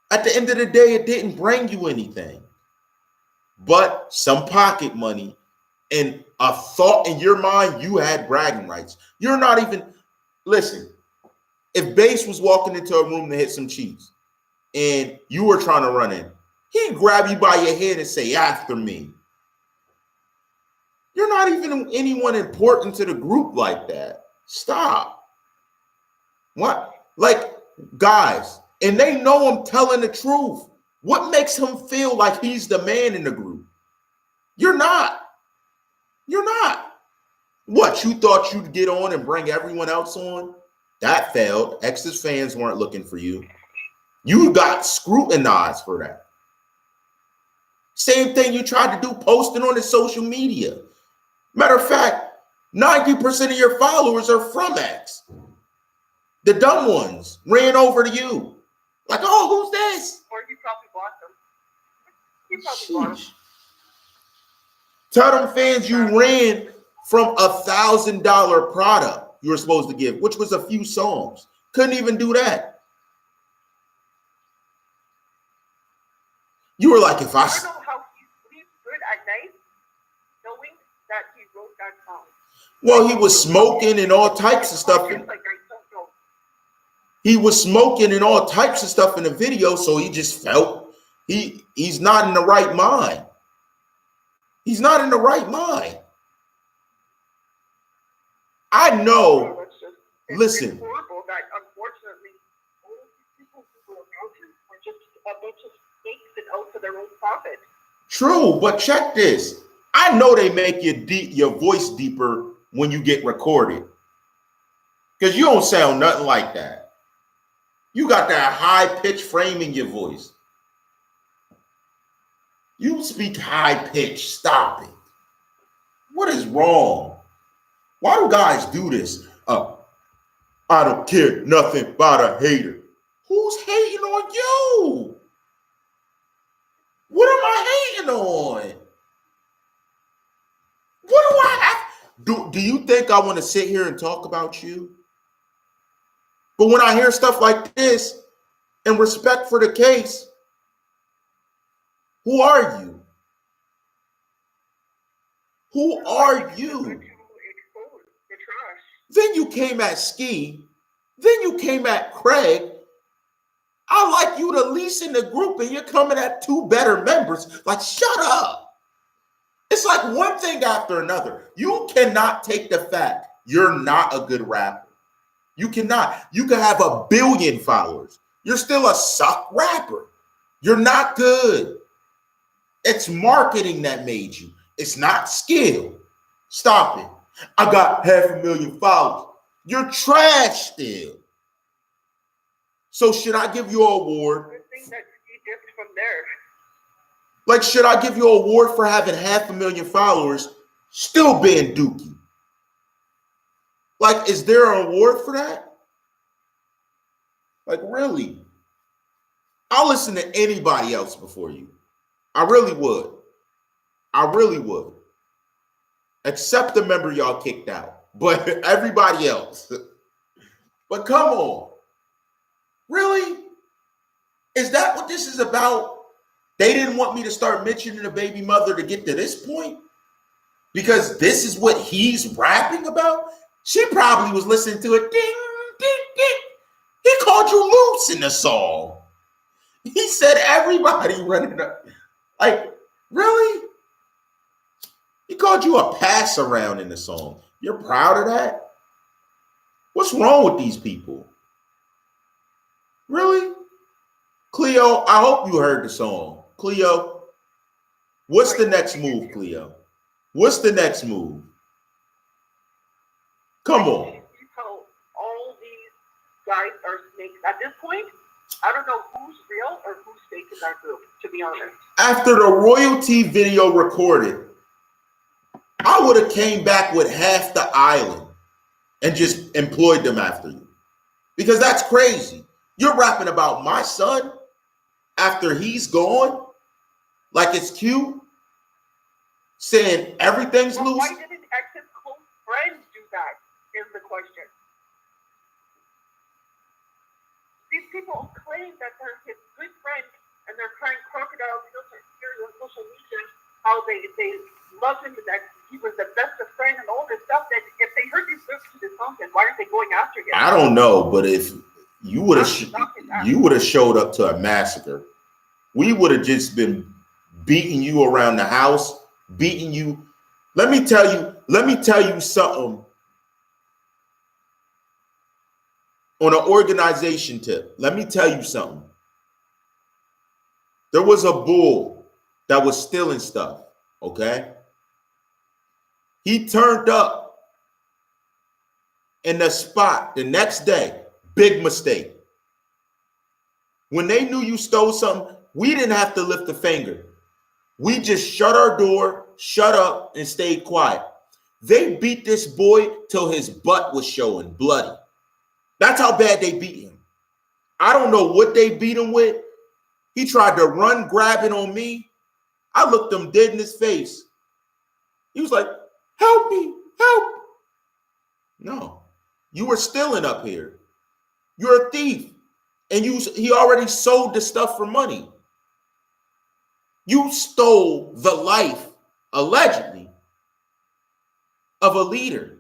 at the end of the day, it didn't bring you anything but some pocket money and a thought in your mind you had bragging rights. You're not even, listen, if Bass was walking into a room to hit some cheeks and you were trying to run in, he'd grab you by your head and say, after me. You're not even anyone important to the group like that. Stop. What? Like, guys, and they know I'm telling the truth. What makes him feel like he's the man in the group? You're not. You're not. What, you thought you'd get on and bring everyone else on? That failed. X's fans weren't looking for you. You got scrutinized for that. Same thing you tried to do posting on his social media. Matter of fact, 90% of your followers are from X. The dumb ones ran over to you. Like, oh, who's this? Or you probably bought them. You probably bought them. Tell them fans you ran from $1,000 product you were supposed to give, which was a few songs. Couldn't even do that. You were like, if I don't know how he sleeps good at night, knowing that he wrote that song. Well, he was smoking and all types of stuff. He was smoking and all types of stuff in the video, so he just felt he's not in the right mind. He's not in the right mind. I know. Listen. It's horrible that unfortunately all of these people who were around him were just a bunch of snakes and out for their own profit. True, but check this. I know they make your voice deeper when you get recorded, because you don't sound nothing like that. You got that high pitch frame in your voice. You speak high pitch. Stop it. What is wrong? Why do guys do this? I don't care nothing about a hater. Who's hating on you? What am I hating on? What do I have? Do you think I want to sit here and talk about you? But when I hear stuff like this, and respect for the case, who are you? Who are you? Let you expose the trash. Then you came at Ski. Then you came at Craig. I like you the least in the group, and you're coming at two better members. Like, shut up. It's like one thing after another. You cannot take the fact you're not a good rapper. You cannot. You can have 1 billion followers. You're still a suck rapper. You're not good. It's marketing that made you. It's not skill. Stop it. I got 500,000 followers. You're trash still. So should I give you an award? The thing that you dipped from there. Like, should I give you an award for having 500,000 followers, still being dookie? Like, is there an award for that? Like, really? I'll listen to anybody else before you. I really would. I really would. Except the member y'all kicked out. But everybody else. But come on. Really? Is that what this is about? They didn't want me to start mentioning the baby mother to get to this point? Because this is what he's rapping about? She probably was listening to it. Ding, ding, ding. He called you loose in the song. He said everybody running up. Like, really? He called you a pass around in the song. You're proud of that? What's wrong with these people? Really? Cleo, I hope you heard the song. Cleo, what's the next move, Cleo? What's the next move? Come on. You tell all these guys are snakes. At this point, I don't know who's real or who's fake in that group, to be honest. After the royalty video recorded, I would have came back with half the island and just employed them after you. Because that's crazy. You're rapping about my son after he's gone, like it's cute, saying everything's Well, loose. why didn't X's close friends do that, is the question. These people claim that they're his good friends and they're crying crocodile tears on social media, how they love him and that he was the best of friends and all this stuff. That if they heard these lyrics to this song, then why aren't they going after him? I don't know, but if you would have showed up to a massacre, we would have just been beating you around the house, beating you. Let me tell you something on an organization tip. Let me tell you something. There was a bull that was stealing stuff, okay? He turned up in the spot the next day. Big mistake. When they knew you stole something, we didn't have to lift a finger. We just shut our door, shut up, and stayed quiet. They beat this boy till his butt was showing bloody. That's how bad they beat him. I don't know what they beat him with. He tried to run, grabbing on me. I looked him dead in his face. He was like, help me, help. No, you were stealing up here. You're a thief. And he already sold the stuff for money. You stole the life, allegedly, of a leader.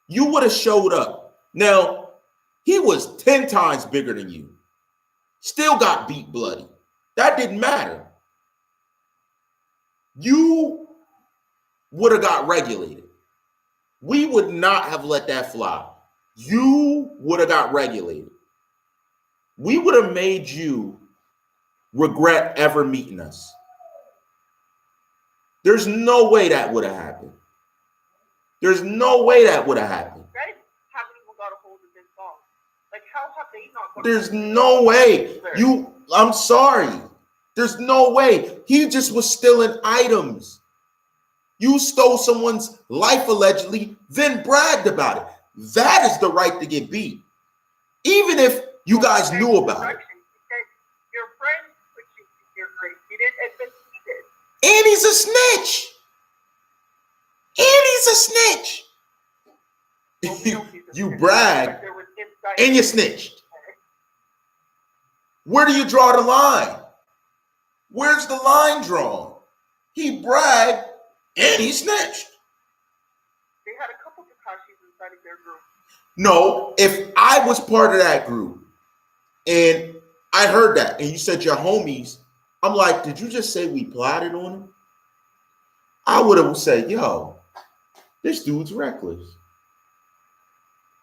You would have showed up. Now, he was 10 times bigger than you. Still got beat bloody. That didn't matter. You would have got regulated. We would not have let that fly. You would have got regulated. We would have made you regret ever meeting us. There's no way that would have happened. There's no way that would have happened. Guys haven't even got a hold of this song. Like, how have they not got There's no way. I'm sorry. There's no way. He just was stealing items. You stole someone's life allegedly, then bragged about it. That is the right to get beat. Even if you guys knew about it. Your friend put you in your grave. You didn't admit he did. And he's a snitch. And he's a snitch. You brag and you snitched. Where do you draw the line? Where's the line drawn? He bragged And he snitched. They had a couple Tekashis inside of their group. No, if I was part of that group and I heard that and you said your homies, I'm like, did you just say we plotted on him? I would have said, yo, this dude's reckless.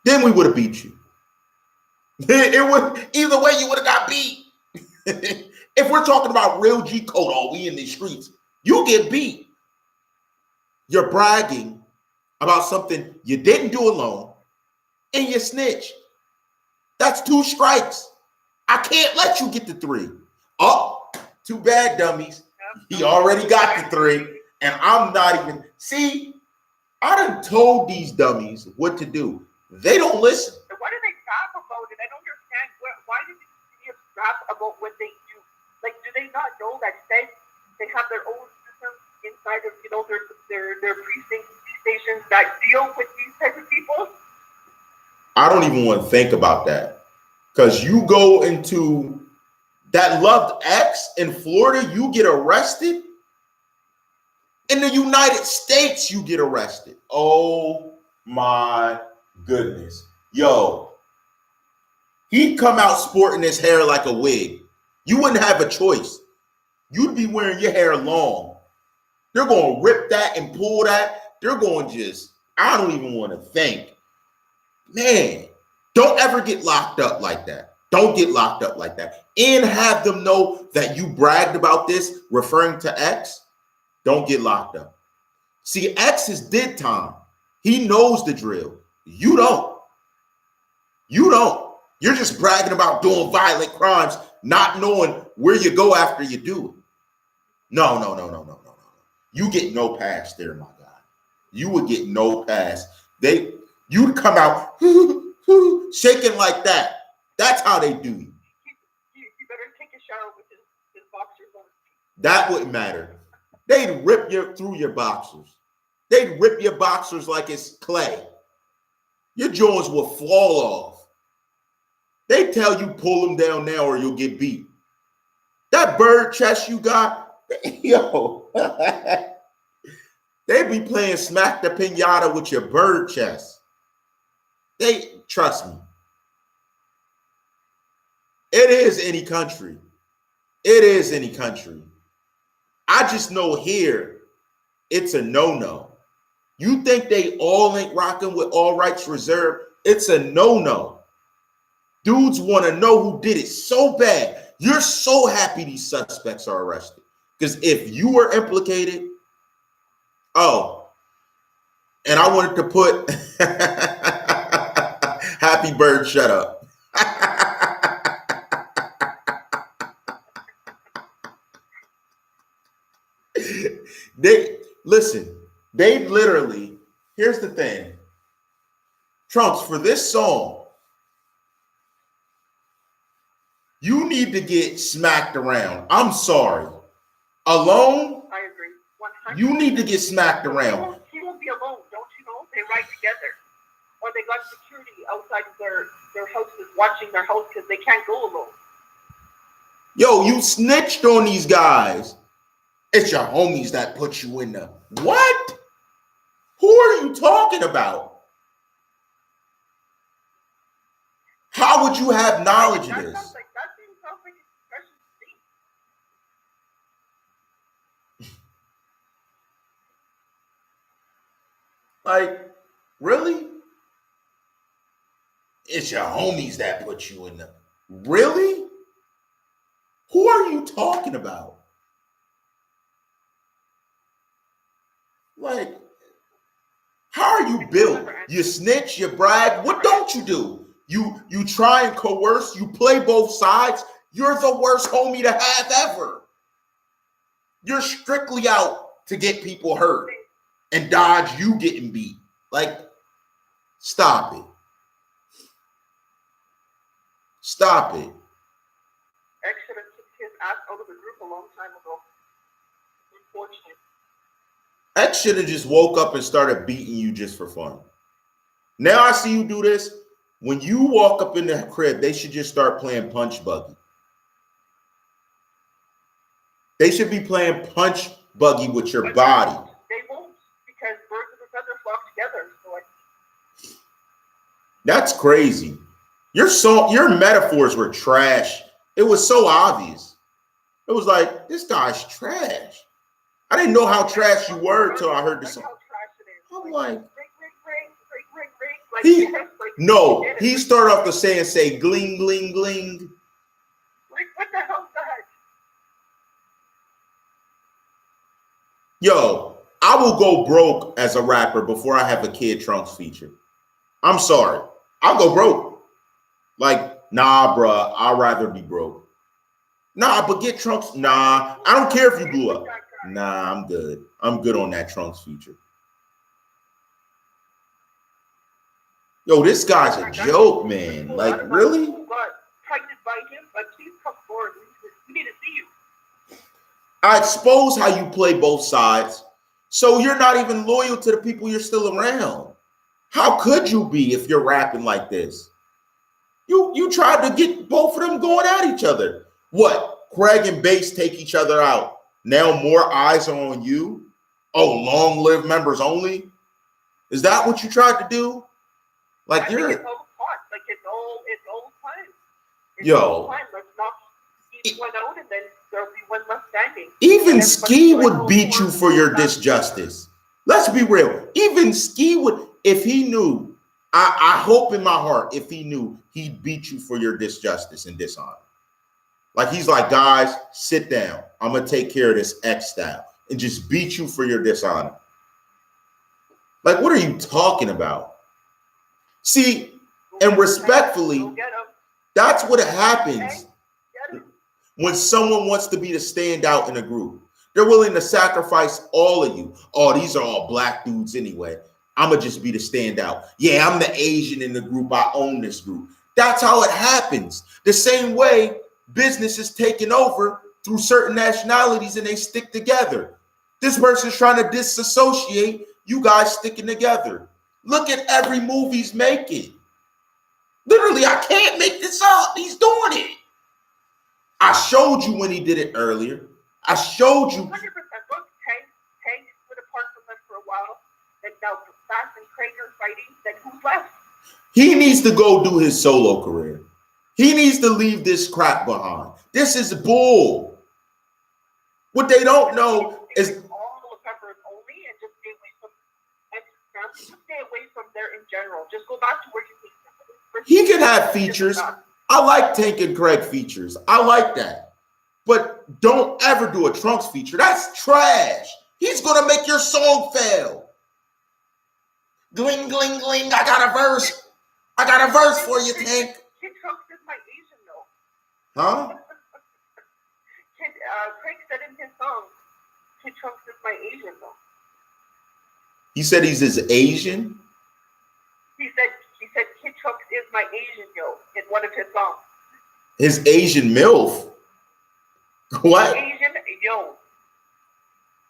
Then we would have beat you. It would either way, you would have got beat. If we're talking about real G code, oh, we in these streets, you get beat. You're bragging about something you didn't do alone, and you snitch. That's 2 strikes. I can't let you get the 3. Oh, too bad, dummies. He already got the 3, and I'm not even. See, I done told these dummies what to do. They don't listen. So why do they rap about it? I don't understand. Why do they rap about what they do? Like, do they not know that they have their own system inside of, their precinct stations that deal with these types of people? I don't even want to think about that. Because you go into that loved X in Florida, you get arrested. In the United States, you get arrested. Oh my goodness. Yo, he'd come out sporting his hair like a wig. You wouldn't have a choice. You'd be wearing your hair long. They're going to rip that and pull that. They're going to just, I don't even want to think. Man, don't ever get locked up like that. Don't get locked up like that. And have them know that you bragged about this referring to X. Don't get locked up. See, X is did time. He knows the drill. You don't. You don't. You're just bragging about doing violent crimes, not knowing where you go after you do it. No. You get no pass there, my guy. You would get no pass. You'd come out shaking like that. That's how they do you. You better take a shower with his boxers on. That wouldn't matter. They'd rip you through your boxers. They'd rip your boxers like it's clay. Your joints will fall off. They tell you pull them down now or you'll get beat. That bird chest you got, yo, they be playing smack the pinata with your bird chest. They trust me. It is any country. It is any country. I just know here it's a no-no. You think they all ain't rocking with all rights reserved? It's a no-no. Dudes want to know who did it so bad. You're so happy these suspects are arrested. Because if you were implicated, oh, and I wanted to put Happy Bird, shut up. They literally, here's the thing. Trunks, for this song, you need to get smacked around. I'm sorry. Alone, I agree. 100%. You need to get smacked around. He won't be alone, don't you know? They ride together. Or they got security outside of their houses watching their house because they can't go alone. Yo, you snitched on these guys. It's your homies that put you in the what? Who are you talking about? How would you have knowledge of this? That sounds like expression speech. Like, really? It's your homies that put you in the really? Who are you talking about? Like, how are you built? You snitch, you brag. What don't you do? You try and coerce, you play both sides. You're the worst homie to have ever. You're strictly out to get people hurt and dodge you getting beat. Like, stop it. Stop it. X should have kicked his ass out of the group a long time ago. Unfortunate. X should have just woke up and started beating you just for fun. Now I see you do this. When you walk up in the crib, they should just start playing punch buggy. They should be playing punch buggy with your body. They won't That's crazy. Your metaphors were trash. It was so obvious. It was like, this guy's trash. I didn't know how trash you were until I heard the song. I'm like, he started off the say gling, gling, gling. Like, what the hell is that? Yo, I will go broke as a rapper before I have a Kid Trunks feature. I'm sorry. I'll go broke. Like, nah, bruh, I'd rather be broke. Nah, but get Trunks. Nah, I don't care if you blew up. Nah, I'm good. I'm good on that Trunks feature. Yo, this guy's a joke, man. Like, really? We need to see you. I expose how you play both sides. So you're not even loyal to the people you're still around. How could you be if you're rapping like this? You tried to get both of them going at each other. What? Craig and Bass take each other out. Now more eyes are on you. Oh, long live members only. Is that what you tried to do? Like, it's old part. Like, it's old time. Yo. Old time. Let's knock each one out, and then there'll be one left standing. Even Ski would beat you for your disjustice. Let's be real. Even Ski would, if he knew, I hope in my heart, if he knew, he'd beat you for your disjustice and dishonor. Like, he's like, guys, sit down. I'm going to take care of this X style and just beat you for your dishonor. Like, what are you talking about? See, and respectfully, that's what happens when someone wants to be the standout in a group. They're willing to sacrifice all of you. Oh, these are all black dudes anyway. I'm going to just be the standout. Yeah, I'm the Asian in the group. I own this group. That's how it happens. The same way business is taken over through certain nationalities and they stick together. This person's trying to disassociate, you guys sticking together. Look at every movie he's making. Literally, I can't make this up. He's doing it. I showed you when he did it earlier. I showed you. 100%. Look, Tank split apart from us for a while. Then now Fast and Craig are fighting. Then who's left? He needs to go do his solo career. He needs to leave this crap behind. This is bull. What they don't know is all the peppers only, and just stay away from just stay away from there in general. Just go back to where you need. He can have features. I like Tank and Craig features. I like that. But don't ever do a Trunks feature. That's trash. He's gonna make your song fail. Gling, gling, gling. I got a verse. I got a verse for you, Tank. Kid Trunks is my Asian though. Huh? Craig said in his song, Kid Trunks is my Asian though. He said he's his Asian? He said Kid Trunks is my Asian yo in one of his songs. His Asian MILF? What? Asian yo.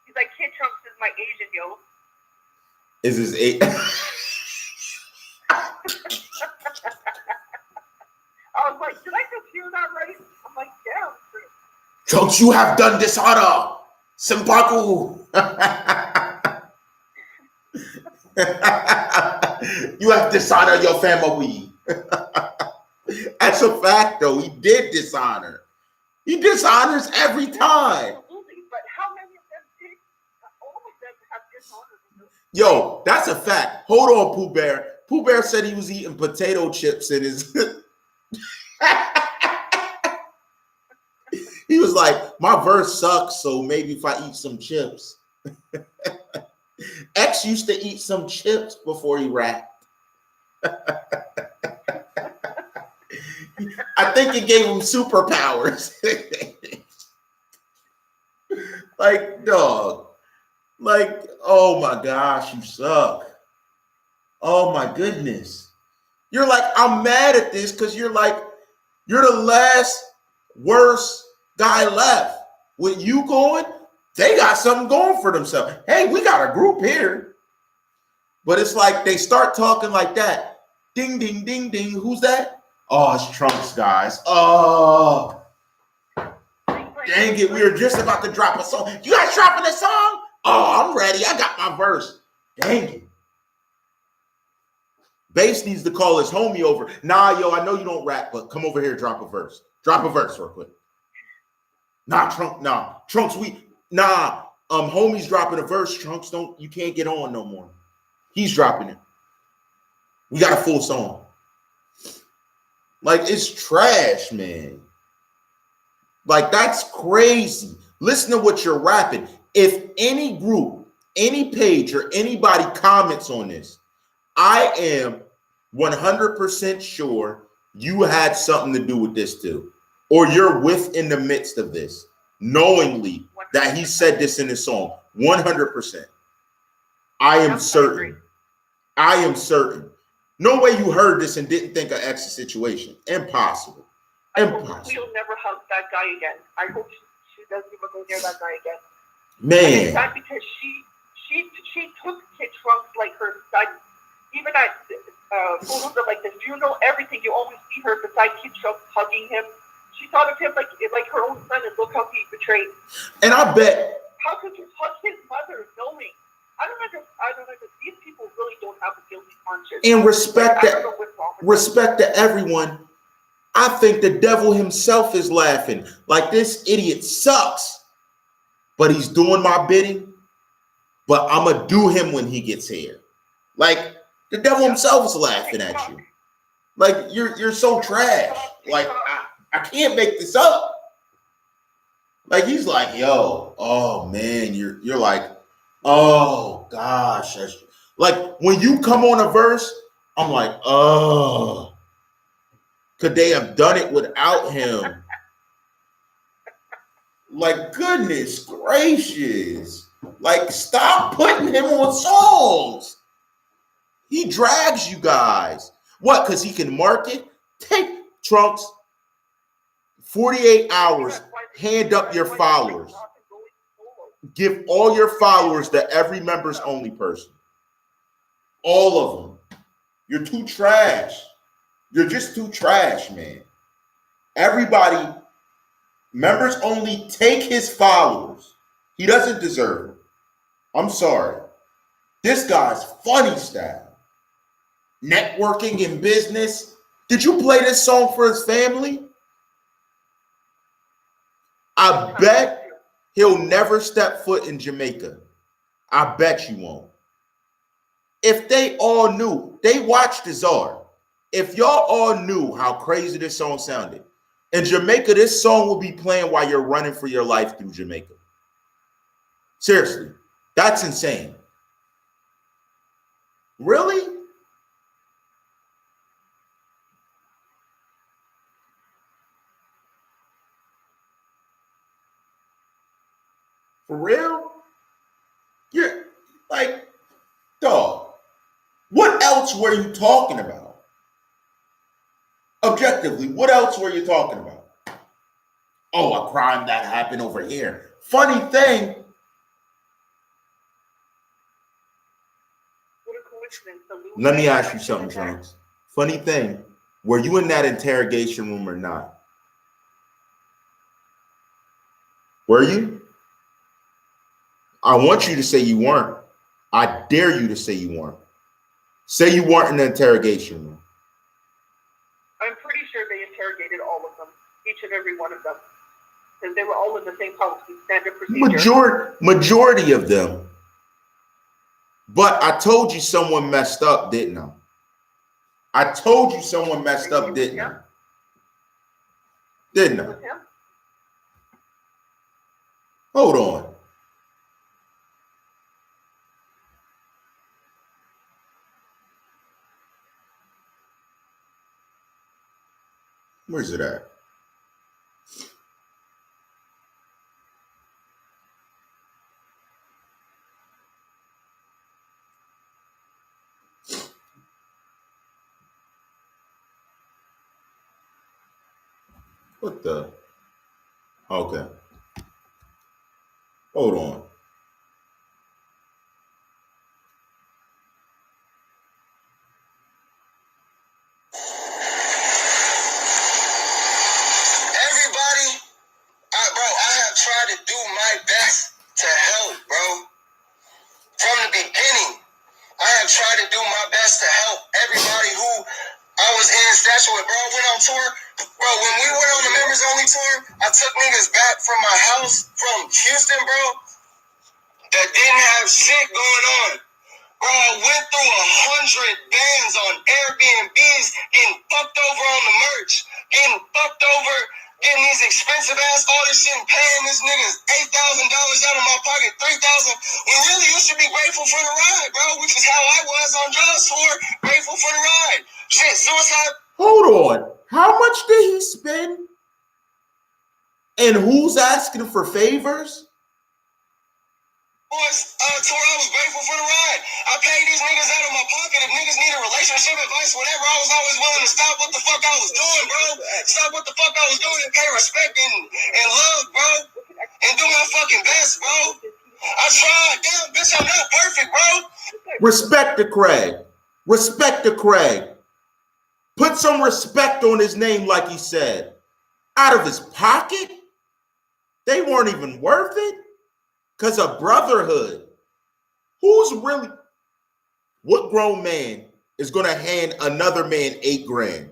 He's like, Kid Trunks is my Asian yo. Is his I was like, did I just hear that right? I'm like, yeah. Trunks, you have done dishonor. Simpaku. You have dishonored your family. That's a fact, though. He did dishonor. He dishonors every time. Absolutely, but how many of them did? All of them have dishonored. Yo, that's a fact. Hold on, Pooh Bear. Pooh Bear said he was eating potato chips in his... He was like, my verse sucks, so maybe if I eat some chips. X used to eat some chips before he rapped. I think it gave him superpowers. Like, dog. Like, oh my gosh, you suck. Oh my goodness. You're like, I'm mad at this because you're like, you're the last worst guy left. With you going, they got something going for themselves. Hey, we got a group here. But it's like they start talking like that. Ding, ding, ding, ding. Who's that? Oh, it's Trunks, guys. Oh, dang it. We were just about to drop a song. You guys dropping a song? Oh, I'm ready. I got my verse. Dang it. Bass needs to call his homie over. Nah, yo, I know you don't rap, but come over here, drop a verse. Drop a verse real quick. Nah, Trunks, homie's dropping a verse. Trunks, you can't get on no more. He's dropping it. We got a full song. Like, it's trash, man. Like, that's crazy. Listen to what you're rapping. If any group, any page, or anybody comments on this, I am 100% sure you had something to do with this too. Or you're within the midst of this, knowingly that he said this in his song. 100%. I am certain. I am certain. No way you heard this and didn't think of X's situation. Impossible. I hope we'll never hug that guy again. I hope she doesn't even go near that guy again. Man. It's not because she took Kid Trunks like her son. Even at photos of like the funeral, everything, you always see her beside Kid Trunks hugging him. She thought of him like her own son, and look how he betrayed. And I bet. How could you hug his mother knowing? I don't know. These people really don't have a guilty conscience. And respect to everyone. I think the devil himself is laughing. Like, this idiot sucks. But he's doing my bidding. But I'm going to do him when he gets here. Like, the devil himself is laughing at you. Like, you're so trash. Like, I can't make this up. Like, he's like, yo, oh man, you're like, oh gosh. Like, when you come on a verse, I'm like, oh, could they have done it without him? Like, goodness gracious. Like, stop putting him on songs. He drags you guys. What? Because he can market? Take Trunks. 48 hours. Hand up your followers. Give all your followers to every members only person. All of them. You're too trash. You're just too trash, man. Everybody, members only, take his followers. He doesn't deserve them. I'm sorry. This guy's funny style. Networking in business. Did you play this song for his family? I bet he'll never step foot in Jamaica. I bet you won't. If they all knew, they watched TheCzarr. If y'all all knew how crazy this song sounded, in Jamaica, this song will be playing while you're running for your life through Jamaica. Seriously, that's insane. Really? For real? You're like, dog, what else were you talking about? Objectively, what else were you talking about? Oh, a crime that happened over here. Funny thing. Let me ask you something, Trunks. Funny thing, were you in that interrogation room or not? Were you? I want you to say you weren't. I dare you to say you weren't. Say you weren't in the interrogation room. I'm pretty sure they interrogated all of them, each and every one of them, because they were all in the same house with standard procedure. Majority of them. But I told you someone messed up, didn't I? I told you someone messed up, didn't I? Didn't I? Hold on. Where's it at? What the? Okay. Hold on. Tried to do my best to help, bro. From the beginning, I have tried to do my best to help everybody Bro, when we went on the members only tour, I took niggas back from my house from Houston, bro, that didn't have shit going on. Bro, I went through 100 bands on Airbnbs, getting fucked over on the merch, getting fucked over, getting these expensive ass artists and paying this niggas $8,000 out of my pocket, $3,000. When really you should be grateful for the ride, bro, which is how I was on Jaws tour, grateful for the ride. Shit, suicide. Hold on. How much did he spend? And who's asking for favors? Tour, I was grateful for the ride. I paid these niggas out of my pocket. If niggas need a relationship advice, whatever, I was always willing to stop what the fuck I was doing, bro. Stop what the fuck I was doing and pay respect and love, bro. And do my fucking best, bro. I tried. Damn, bitch, I'm not perfect, bro. Respect to Craig. Respect to Craig. Put some respect on his name, like he said. Out of his pocket? They weren't even worth it? Because of brotherhood. Who's really, what grown man is going to hand another man $8 grand?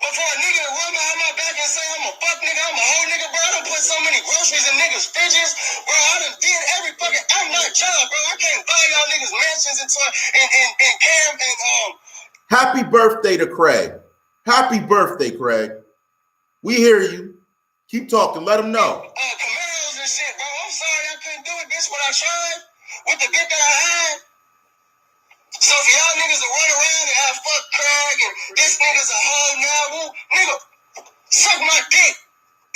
But for a nigga to run behind my back and say I'm a fuck nigga, I'm a whole nigga, bro, I done put so many groceries in niggas' fridges, bro, I done did every fucking, I'm not John, bro, I can't buy y'all niggas mansions and Cam and Happy birthday to Craig. Happy birthday, Craig. We hear you. Keep talking. Let him know. Camaros and shit, bro. I'm sorry I couldn't do it, bitch, but I tried with the bit that I had. So for y'all niggas to run around and have fuck Craig and this nigga's a hoe now, woo, nigga, suck my dick.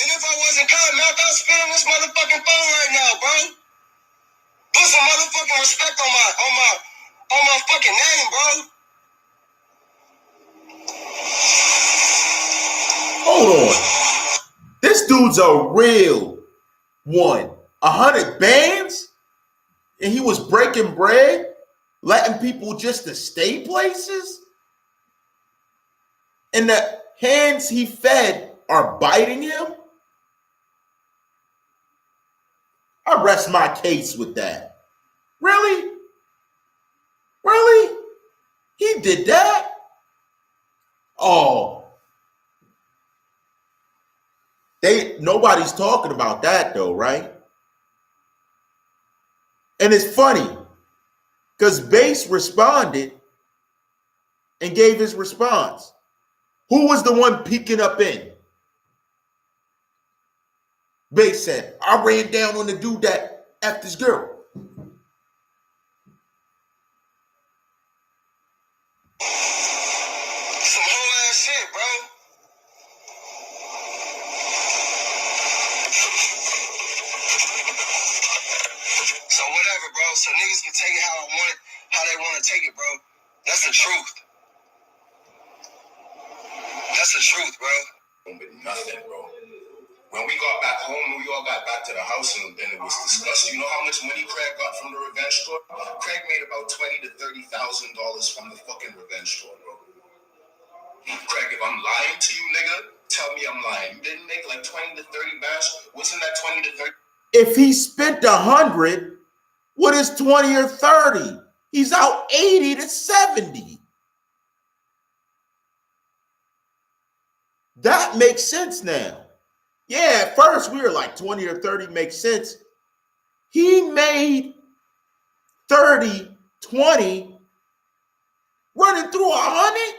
And if I wasn't cutting out, I'd spit on this motherfucking phone right now, bro. Put some motherfucking respect on my fucking name, bro. Hold on. This dude's a real one. 100 bands? And he was breaking bread? Letting people just to stay places? And the hands he fed are biting him? I rest my case with that. Really? Really? He did that? Oh. Nobody's talking about that though, right? And it's funny because Bass responded and gave his response. Who was the one peeking up in? Bass said, I ran down on the dude that F this girl. Some whole ass shit, bro. So whatever, bro. So niggas can take it how I want it, how they want to take it, bro. That's the truth. That's the truth, bro. With nothing, bro. When we got back home, we all got back to the house and it was discussed. You know how much money Craig got from the revenge tour? Craig made about $20,000 to $30,000 from the fucking revenge tour, bro. Craig, if I'm lying to you, nigga, tell me I'm lying. You didn't make like 20 to 30 bands? What's in that 20 to 30? If he spent 100, what is 20 or 30? He's out 80 to 70. That makes sense now. Yeah, at first we were like 20 or 30 makes sense. He made 30, 20, running through 100.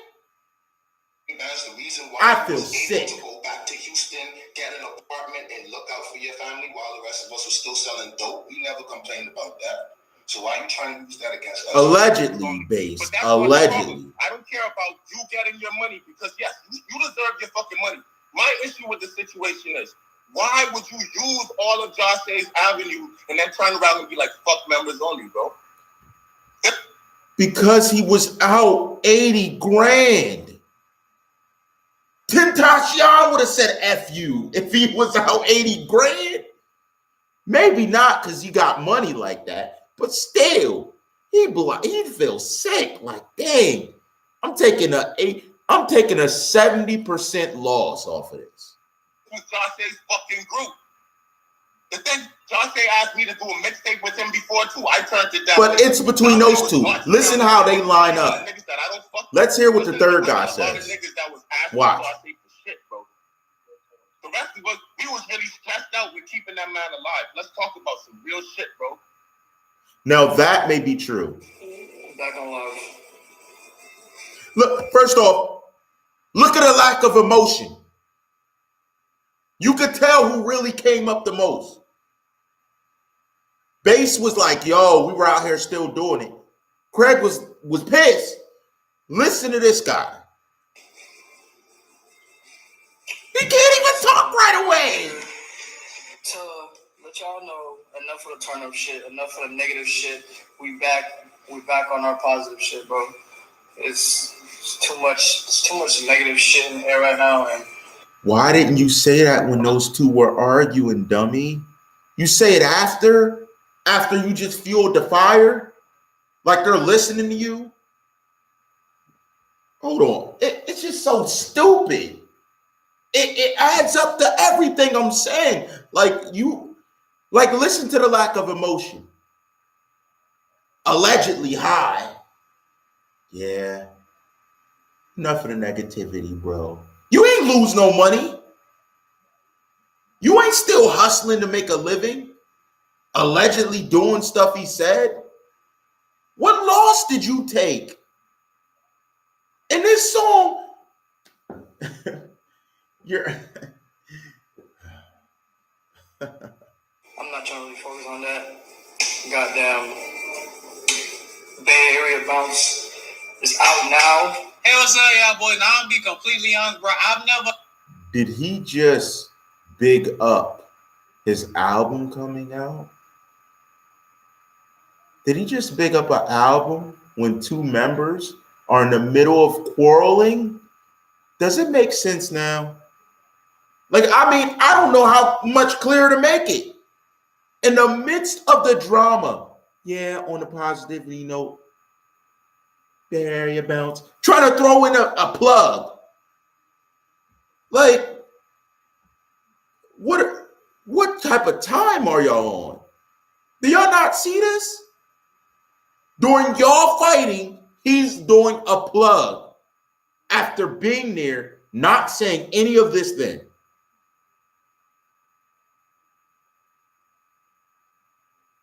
That's the reason why I feel was sick. able to go back to Houston, get an apartment, and look out for your family while the rest of us were still selling dope. We never complained about that. So why are you trying to use that against us? Allegedly, Bass. Allegedly. I don't care about you getting your money because yes, you deserve your fucking money. My issue with the situation is, why would you use all of Josh's Avenue and then turn around and be like, fuck members only, bro? Because he was out 80 grand. TxxTentacion would have said F you if he was out 80 grand. Maybe not because you got money like that, but still, he'd feel sick. Like, dang, I'm taking a 70% loss off of this. With Josh's fucking group. The thing, Josh asked me to do a mixtape with him before too. I turned it down. But it's between those two. Listen how they line up. Let's hear what the third guy says. Watch. The rest of us, we was really stressed out with keeping that man alive. Let's talk about some real shit, bro. Now that may be true. Back on live. Look, first off, look at the lack of emotion. You could tell who really came up the most. Bass was like, yo, we were out here still doing it. Craig was pissed. Listen to this guy. He can't even talk right away. To let y'all know, enough of the turn up shit, enough of the negative shit. We back on our positive shit, bro. It's too much negative shit in here right now, and why didn't you say that when those two were arguing, dummy? You say it after you just fueled the fire? Like they're listening to you? Hold on. It's just so stupid. It adds up to everything I'm saying. Listen to the lack of emotion. Allegedly high. Yeah. Enough of the negativity, bro. You ain't lose no money. You ain't still hustling to make a living. Allegedly doing stuff he said. What loss did you take? In this song, I'm not trying to really focus on that. Goddamn Bay Area bounce is out now. Hey, what's up, y'all boys? Now I'm be completely honest, bro. I've never. Did he just big up his album coming out? Did he just big up an album when two members are in the middle of quarreling? Does it make sense now? I don't know how much clearer to make it. In the midst of the drama, yeah, on a positivity note, Bay Area bounce, trying to throw in a plug. Like, what type of time are y'all on? Do y'all not see this? During y'all fighting, he's doing a plug after being there, not saying any of this then.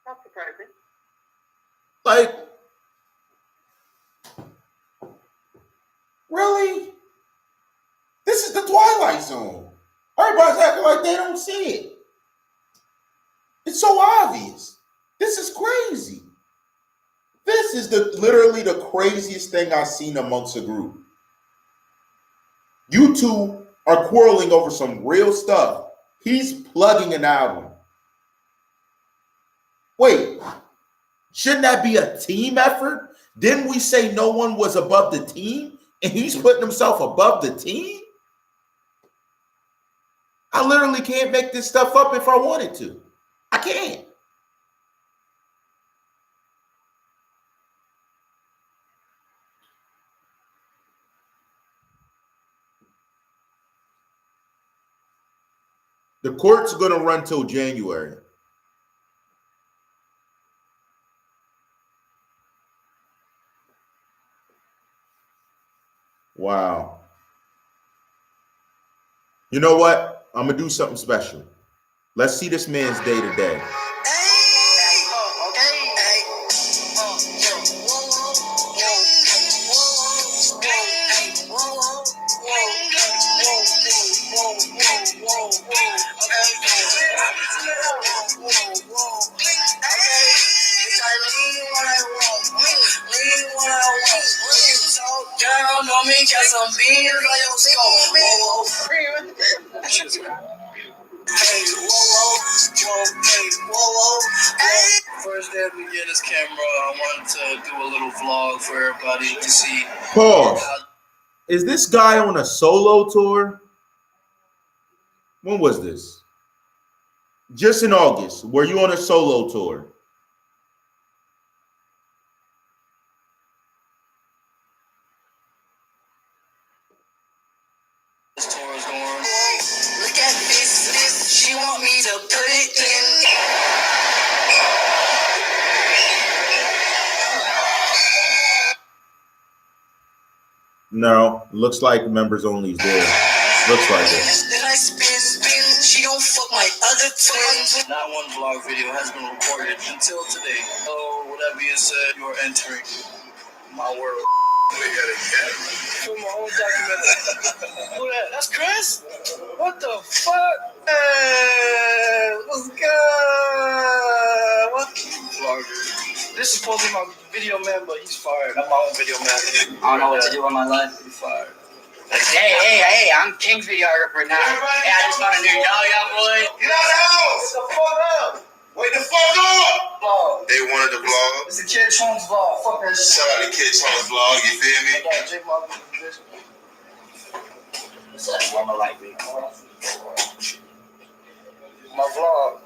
Not surprising. Like, really? This is the Twilight Zone. Everybody's acting like they don't see it. It's so obvious. This is crazy. This is literally the craziest thing I've seen amongst a group. You two are quarreling over some real stuff. He's plugging an album. Wait, shouldn't that be a team effort? Didn't we say no one was above the team? And he's putting himself above the team? I literally can't make this stuff up if I wanted to. I can't. The court's going to run till January. Wow. You know what? I'm going to do something special. Let's see this man's day to day. First day we get this camera, I wanted to do a little vlog for everybody to see. Pause. Is this guy on a solo tour? When was this? Just in August. Were you on a solo tour? This tour is going. Look at this. She want me to put it in No, looks like members only is there. Looks like it. Then I spin, she don't fuck my other twins. Not one vlog video has been recorded until today. So, with that being said, you are entering my world. We got a camera. For my own documentary. Who that? That's Chris? What the fuck? Hey, what's good? What? Vlogger. This is supposed to be my video man, but he's fired. I'm my own video man. I don't know what to do with my life. He's fired. Hey, I'm King's videographer now. Hey, I just found a new dog, y'all boy. Get out of the house! Get the fuck up! Wait the fuck up! Vlog. They wanted the vlog. It's a Kid Chong's vlog. Fuck that shit. Shout out to Kid Chong's vlog, you feel me? What's that? Mama like me. My vlog.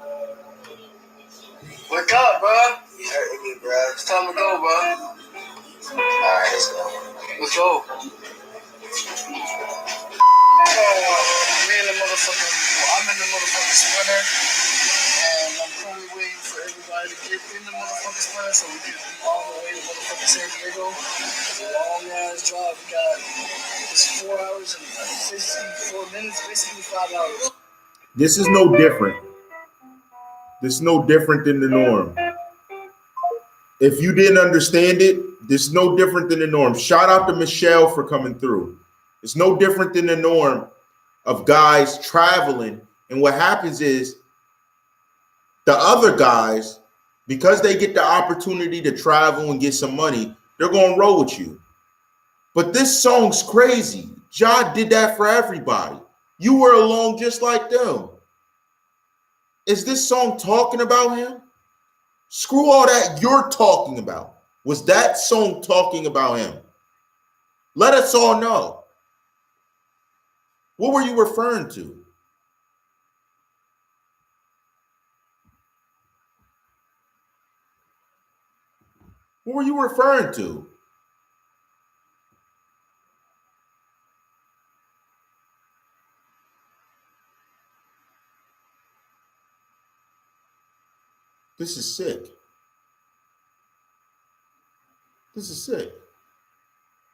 Wake up, bro. You hurting me, bro. It's time to go, bro. Alright, let's go. Let's go. Me and the motherfucking, I'm in the motherfucking sprinter, and I'm currently waiting for everybody to get in the motherfucking sprinter so we can be all the way to motherfucking San Diego. It's a long ass drive. We got it's 4 hours and 54 minutes, basically 5 hours. This is no different. This is no different than the norm. If you didn't understand it, this is no different than the norm. Shout out to Michelle for coming through. It's no different than the norm of guys traveling. And what happens is the other guys, because they get the opportunity to travel and get some money, they're going to roll with you. But this song's crazy. Czarr did that for everybody. You were alone just like them. Is this song talking about him? Screw all that you're talking about. Was that song talking about him? Let us all know. What were you referring to? What were you referring to? This is sick. This is sick.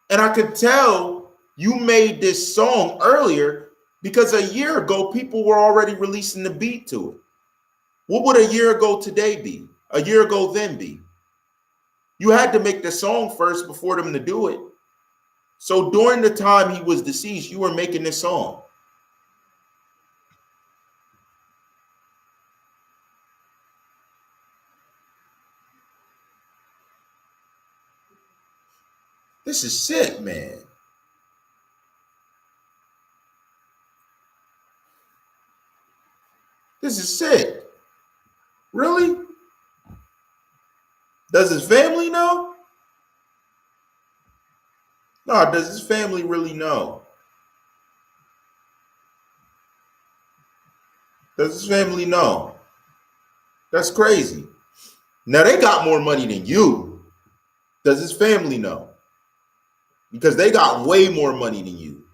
And I could tell you made this song earlier because a year ago, people were already releasing the beat to it. What would a year ago today be? A year ago then be? You had to make the song first before them to do it. So during the time he was deceased, you were making this song. This is sick, man. This is sick. Really? Does his family know? No, does his family really know? Does his family know? That's crazy. Now they got more money than you. Does his family know? Because they got way more money than you.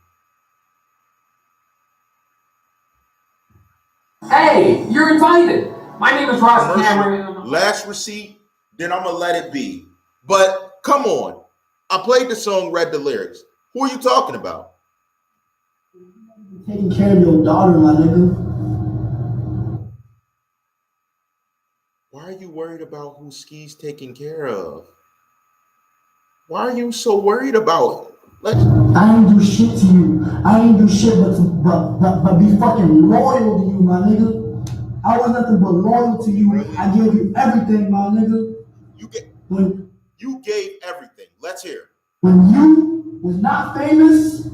Hey, you're invited. My name is Ross Cameron. Last receipt, then I'm going to let it be. But come on. I played the song, read the lyrics. Who are you talking about? Taking care of your daughter, my nigga. Why are you worried about who Ski's taking care of? Why are you so worried about it? I ain't do shit to you. I ain't do shit but be fucking loyal to you, my nigga. I was nothing but loyal to you. Really? I gave you everything, my nigga. You gave everything. Let's hear. When you was not famous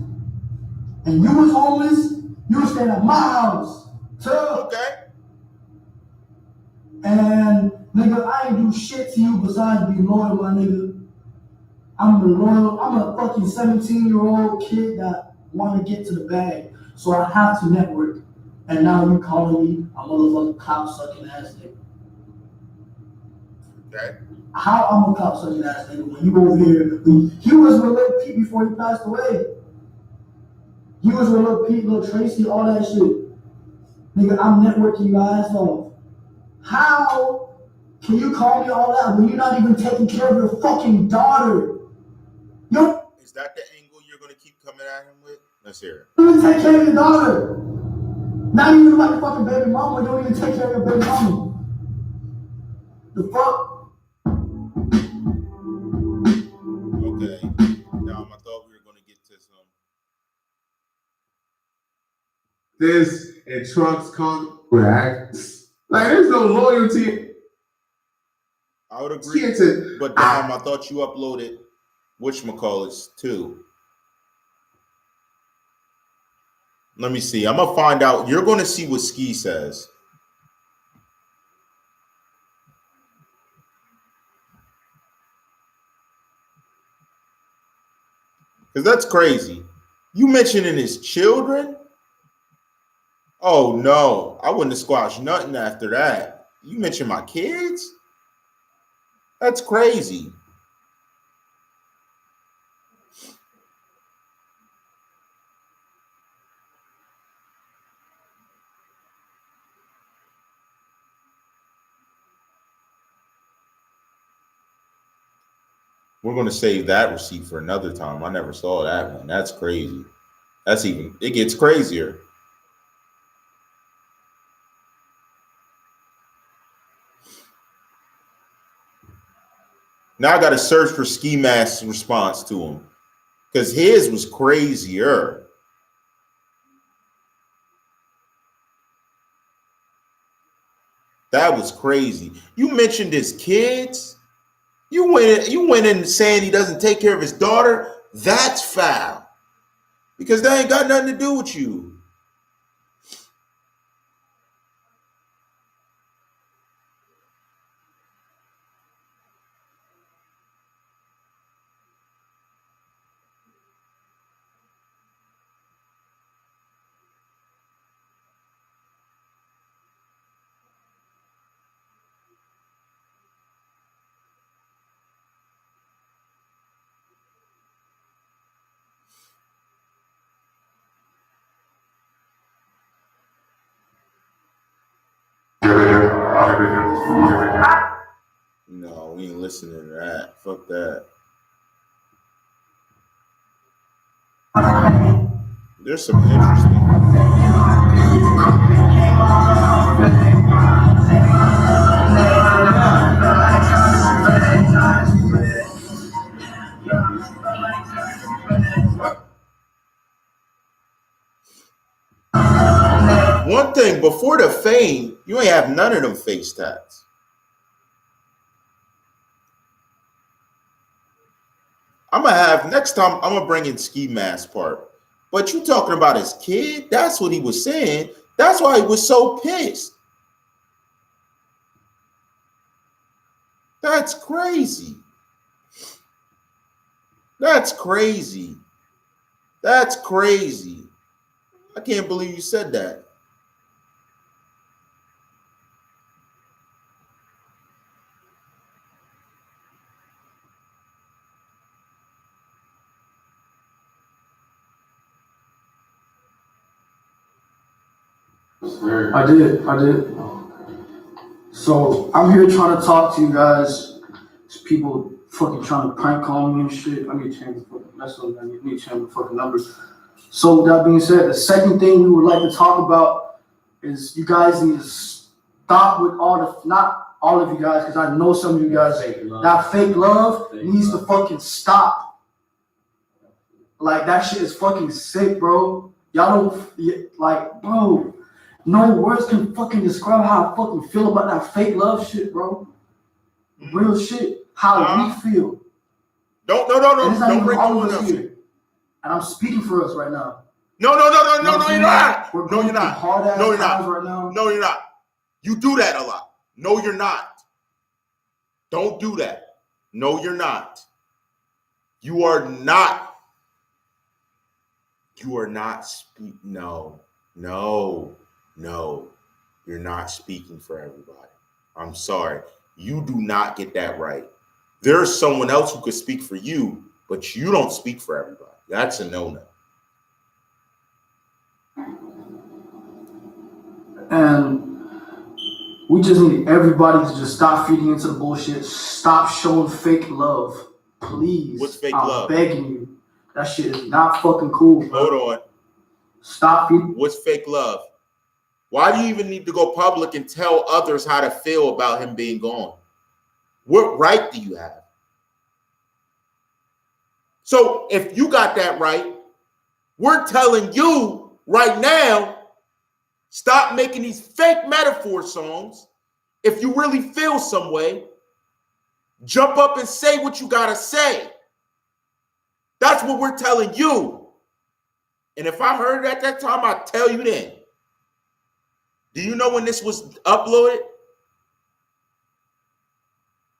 and you was homeless, you was staying at my house. Okay. And nigga, I ain't do shit to you besides be loyal, my nigga. I'm a fucking 17-year-old kid that want to get to the bag. So I have to network. And now you calling me a motherfucking cop sucking ass nigga. Okay. How I'm a cop sucking ass nigga when you over here? He was with Lil Pete before he passed away. He was with Lil Pete, Lil Tracy, all that shit. Nigga, I'm networking your ass off. How can you call me all that when you're not even taking care of your fucking daughter? Is that the angle you're going to keep coming at him with? Let's hear it. You don't even take care of your daughter. Not even like a fucking baby mama. You don't even take care of your baby mama. The fuck? Okay. Now I thought we were gonna get to some. This and Trump's come with acts. Like there's no loyalty. I would agree. But Dom, I thought you uploaded whatchamacallits too. Let me see. I'm gonna find out. You're gonna see what Ski says. Because that's crazy. You mentioning his children? Oh no, I wouldn't have squashed nothing after that. You mentioned my kids? That's crazy. We're going to save that receipt for another time. I never saw that one. That's crazy. That's even, it gets crazier. Now I got to search for Ski Mask's response to him because his was crazier. That was crazy. You mentioned his kids. You went in saying he doesn't take care of his daughter. That's foul because that ain't got nothing to do with you. No, we ain't listening to that. Fuck that. There's some interesting. One thing, before the fame, you ain't have none of them face tats. I'm gonna have next time. I'm gonna bring in Ski Mask part. But you talking about his kid? That's what he was saying. That's why he was so pissed. That's crazy. That's crazy. That's crazy. I can't believe you said that. I did. So I'm here trying to talk to you guys. There's people fucking trying to prank call me and shit. I need to change the fucking, that's what I need to change the fucking number. So that being said, the second thing we would like to talk about is you guys need to stop with all the, not all of you guys, because I know some of you guys, that fake love needs to fucking stop. Like, that shit is fucking sick, bro. Y'all don't, like, bro, no words can fucking describe how I fucking feel about that fake love shit, bro. Real shit. How we feel. No. Don't bring all of us here. And I'm speaking for us right now. No, you're not. No, you're not. No, you're not. Right now. No, you're not. You do that a lot. No, you're not. Don't do that. No, you're not. You are not. You are not speaking. No. You're not speaking for everybody. I'm sorry. You do not get that right. There's someone else who could speak for you, but you don't speak for everybody. That's a no-no. And we just need everybody to just stop feeding into the bullshit. Stop showing fake love. Please. What's fake I'm love? begging you. That shit is not fucking cool, bro. Hold on. Stop it. What's fake love? Why do you even need to go public and tell others how to feel about him being gone? What right do you have? So if you got that right, we're telling you right now, stop making these fake metaphor songs. If you really feel some way, jump up and say what you gotta say. That's what we're telling you. And if I heard it at that time, I'd tell you then. Do you know when this was uploaded?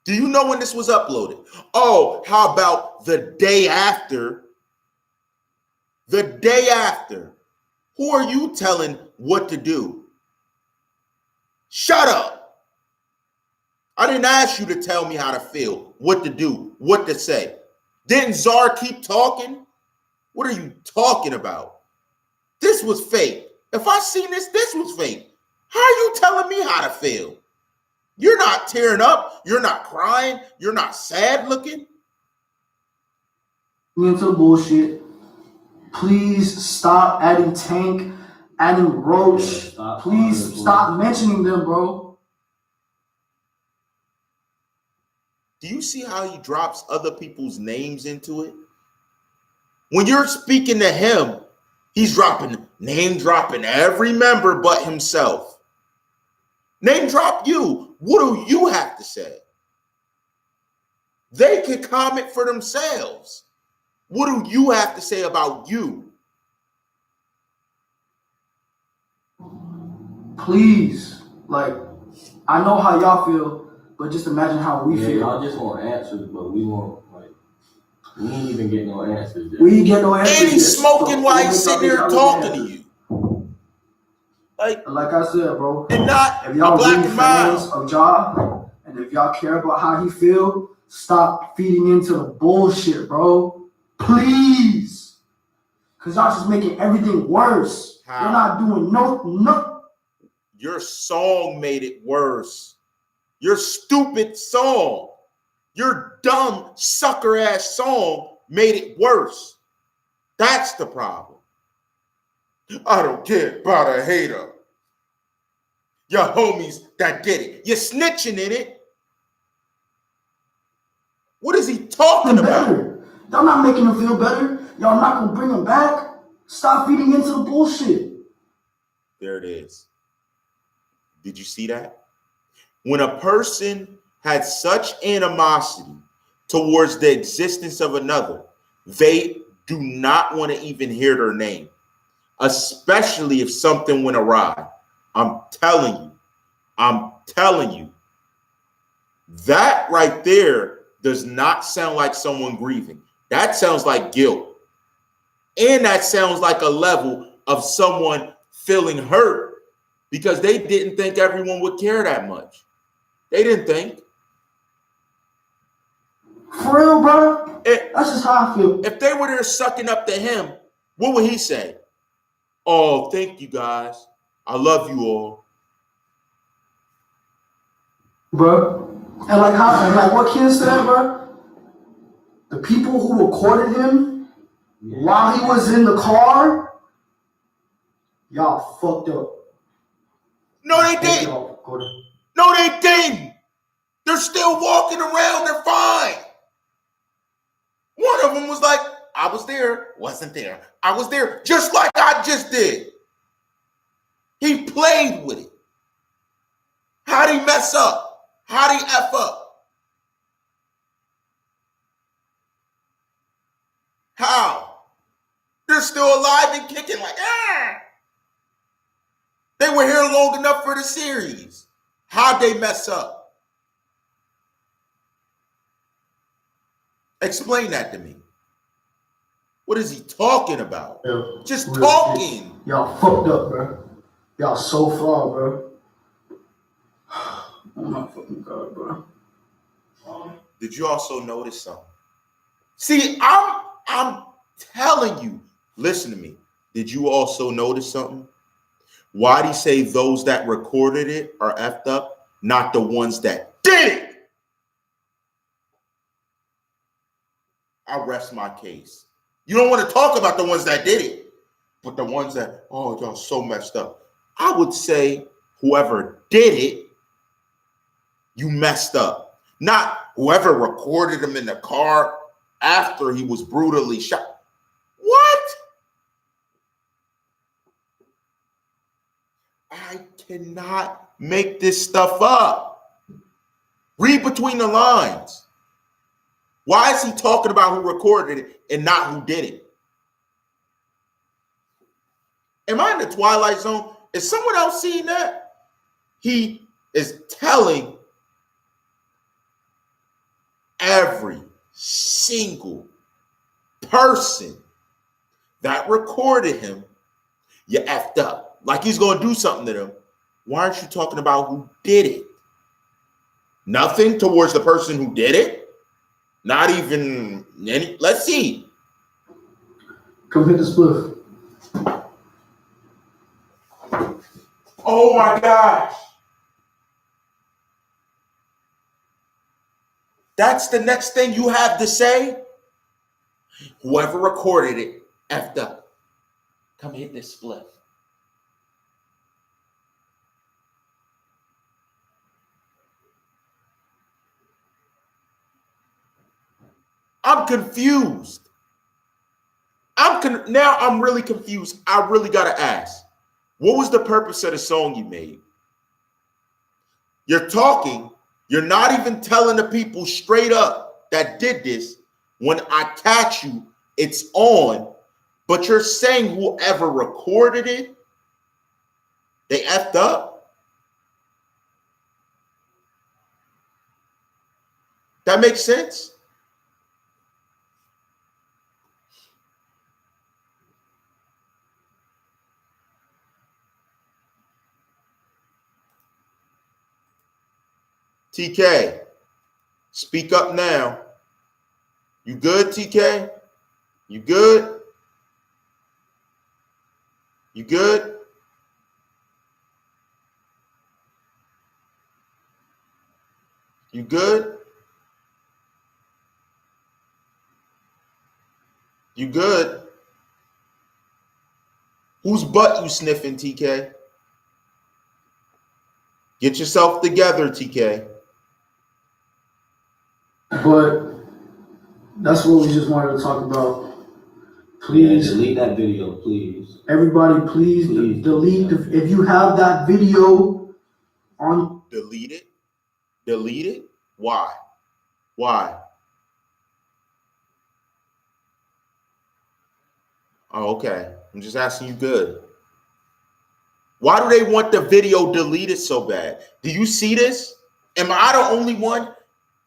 Do you know when this was uploaded? Oh, how about the day after? The day after. Who are you telling what to do? Shut up. I didn't ask you to tell me how to feel, what to do, what to say. Didn't Czarr keep talking? What are you talking about? This was fake. If I seen this, this was fake. How are you telling me how to feel? You're not tearing up. You're not crying. You're not sad looking. Into the bullshit. Please stop adding Tank, adding Roach. Please stop mentioning them, bro. Do you see how he drops other people's names into it? When you're speaking to him, he's name dropping every member but himself. Name drop you. What do you have to say? They can comment for themselves. What do you have to say about you? Please, like, I know how y'all feel, but just imagine how we feel. Y'all just want answers, but we won't, like, we ain't even get no answers yet. We ain't get no answers. And he's smoking while he's sitting there talking to you. Like I said, bro. And not if y'all black really fans of Czarr, and if y'all care about how he feel, stop feeding into the bullshit, bro. Please. Cause y'all just making everything worse. How? You're not doing no. Your song made it worse. Your stupid song, your dumb sucker ass song made it worse. That's the problem. I don't care about a hater. Your homies that did it. You're snitching in it. What is he talking about? Y'all not making him feel better. Y'all not gonna bring him back. Stop feeding into the bullshit. There it is. Did you see that? When a person had such animosity towards the existence of another, they do not want to even hear their name, especially if something went awry. I'm telling you, that right there does not sound like someone grieving. That sounds like guilt. And that sounds like a level of someone feeling hurt because they didn't think everyone would care that much. They didn't think. For real, bro? That's just how I feel. If they were there sucking up to him, what would he say? Oh, thank you guys. I love you all. Bro. And like what Ken said, bro, the people who recorded him while he was in the car, y'all fucked up. No, they didn't. No, they didn't. They're still walking around. They're fine. One of them was like, I was there, wasn't there. I was there, just like I just did. He played with it. How'd he mess up? How'd he F up? How? They're still alive and kicking like, ah. They were here long enough for the series. How'd they mess up? Explain that to me. What is he talking about? Yeah, just talking. Y'all fucked up, bro. Y'all so flawed, bro. Oh my fucking God, bro. Did you also notice something? See, I'm telling you. Listen to me. Did you also notice something? Why'd he say those that recorded it are effed up, not the ones that did it? I'll rest my case. You don't want to talk about the ones that did it, but the ones that, oh, y'all so messed up. I would say whoever did it, you messed up. Not whoever recorded him in the car after he was brutally shot. What? I cannot make this stuff up. Read between the lines. Why is he talking about who recorded it and not who did it? Am I in the Twilight Zone? Is someone else seeing that? He is telling every single person that recorded him, you effed up. Like he's going to do something to them. Why aren't you talking about who did it? Nothing towards the person who did it? Not even any. Let's see. Come hit the split. Oh my gosh. That's the next thing you have to say? Whoever recorded it, effed up. Come hit this split. I'm confused. Now I'm really confused. I really got to ask. What was the purpose of the song you made? You're talking. You're not even telling the people straight up that did this. When I catch you, it's on. But you're saying whoever recorded it, they effed up? That makes sense? TK, speak up now. You good, TK? You good? You good? You good? You good? Whose butt you sniffing, TK? Get yourself together, TK. But that's what we just wanted to talk about. Please delete that video, please. Everybody, please delete if you have that video on. Delete it. Delete it. Why? Why? Oh, okay. I'm just asking you good. Why do they want the video deleted so bad? Do you see this? Am I the only one?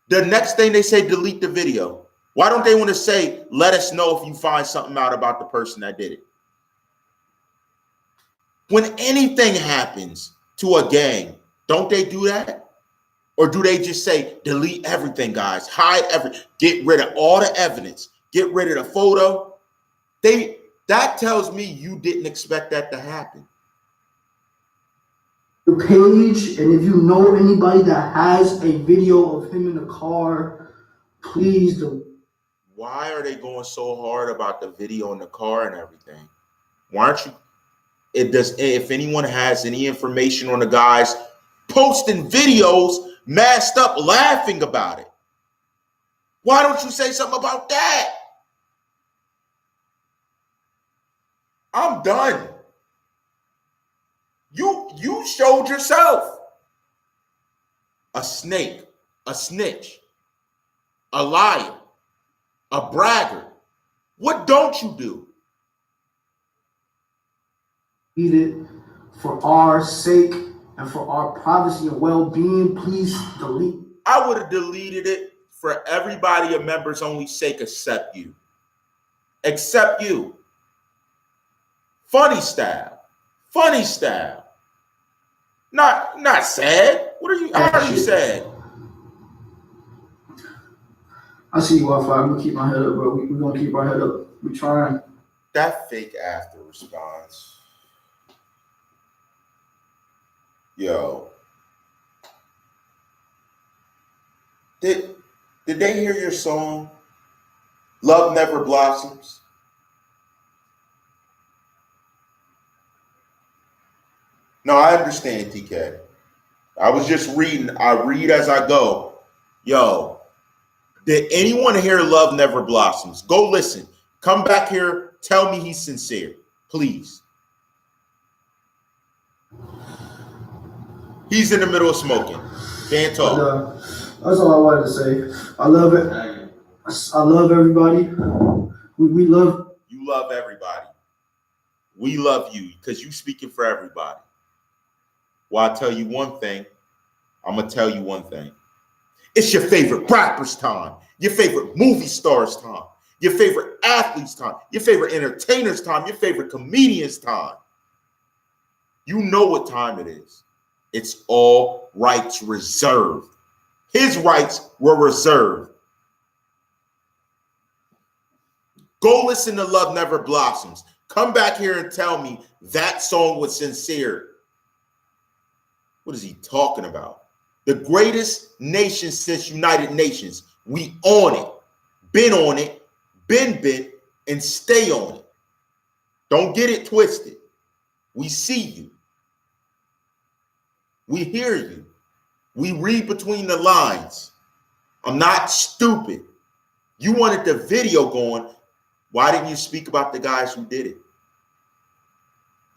The next thing they say, delete the video. Why don't they want to say, let us know if you find something out about the person that did it? When anything happens to a gang, don't they do that? Or do they just say, delete everything, guys, hide everything, get rid of all the evidence, get rid of the photo? That tells me you didn't expect that to happen. The page, and if you know anybody that has a video of him in the car, please do. Why are they going so hard about the video in the car and everything? Why aren't you? If anyone has any information on the guys posting videos masked up laughing about it, why don't you say something about that? I'm done. You showed yourself a snake, a snitch, a liar, a braggart. What don't you do? Eat it for our sake and for our privacy and well-being. Please delete. I would have deleted it for everybody of members only sake except you. Except you. Funny style. Funny style. Not sad. What are you? How are you sad? I see you, Wi-Fi. I'm gonna keep my head up, bro. We're gonna keep our head up. We're trying. That fake after response. Yo. Did they hear your song? Love Never Blossoms? No, I understand, TK. I was just reading. I read as I go. Yo, did anyone hear Love Never Blossoms? Go listen. Come back here. Tell me he's sincere. Please. He's in the middle of smoking. Can't talk. But, that's all I wanted to say. I love it. I love everybody. We love. You love everybody. We love you because you speaking for everybody. Well, I'll tell you one thing. I'm going to tell you one thing. It's your favorite rappers' time. Your favorite movie stars' time. Your favorite athletes' time. Your favorite entertainers' time. Your favorite comedians' time. You know what time it is. It's all rights reserved. His rights were reserved. Go listen to Love Never Blossoms. Come back here and tell me that song was sincere. What is he talking about? The greatest nation since United Nations. We on it. Been on it. Been bit. And stay on it. Don't get it twisted. We see you. We hear you. We read between the lines. I'm not stupid. You wanted the video going. Why didn't you speak about the guys who did it?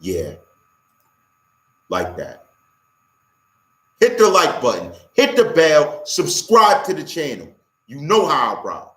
Yeah. Like that. Hit the like button. Hit the bell. Subscribe to the channel. You know how I rock.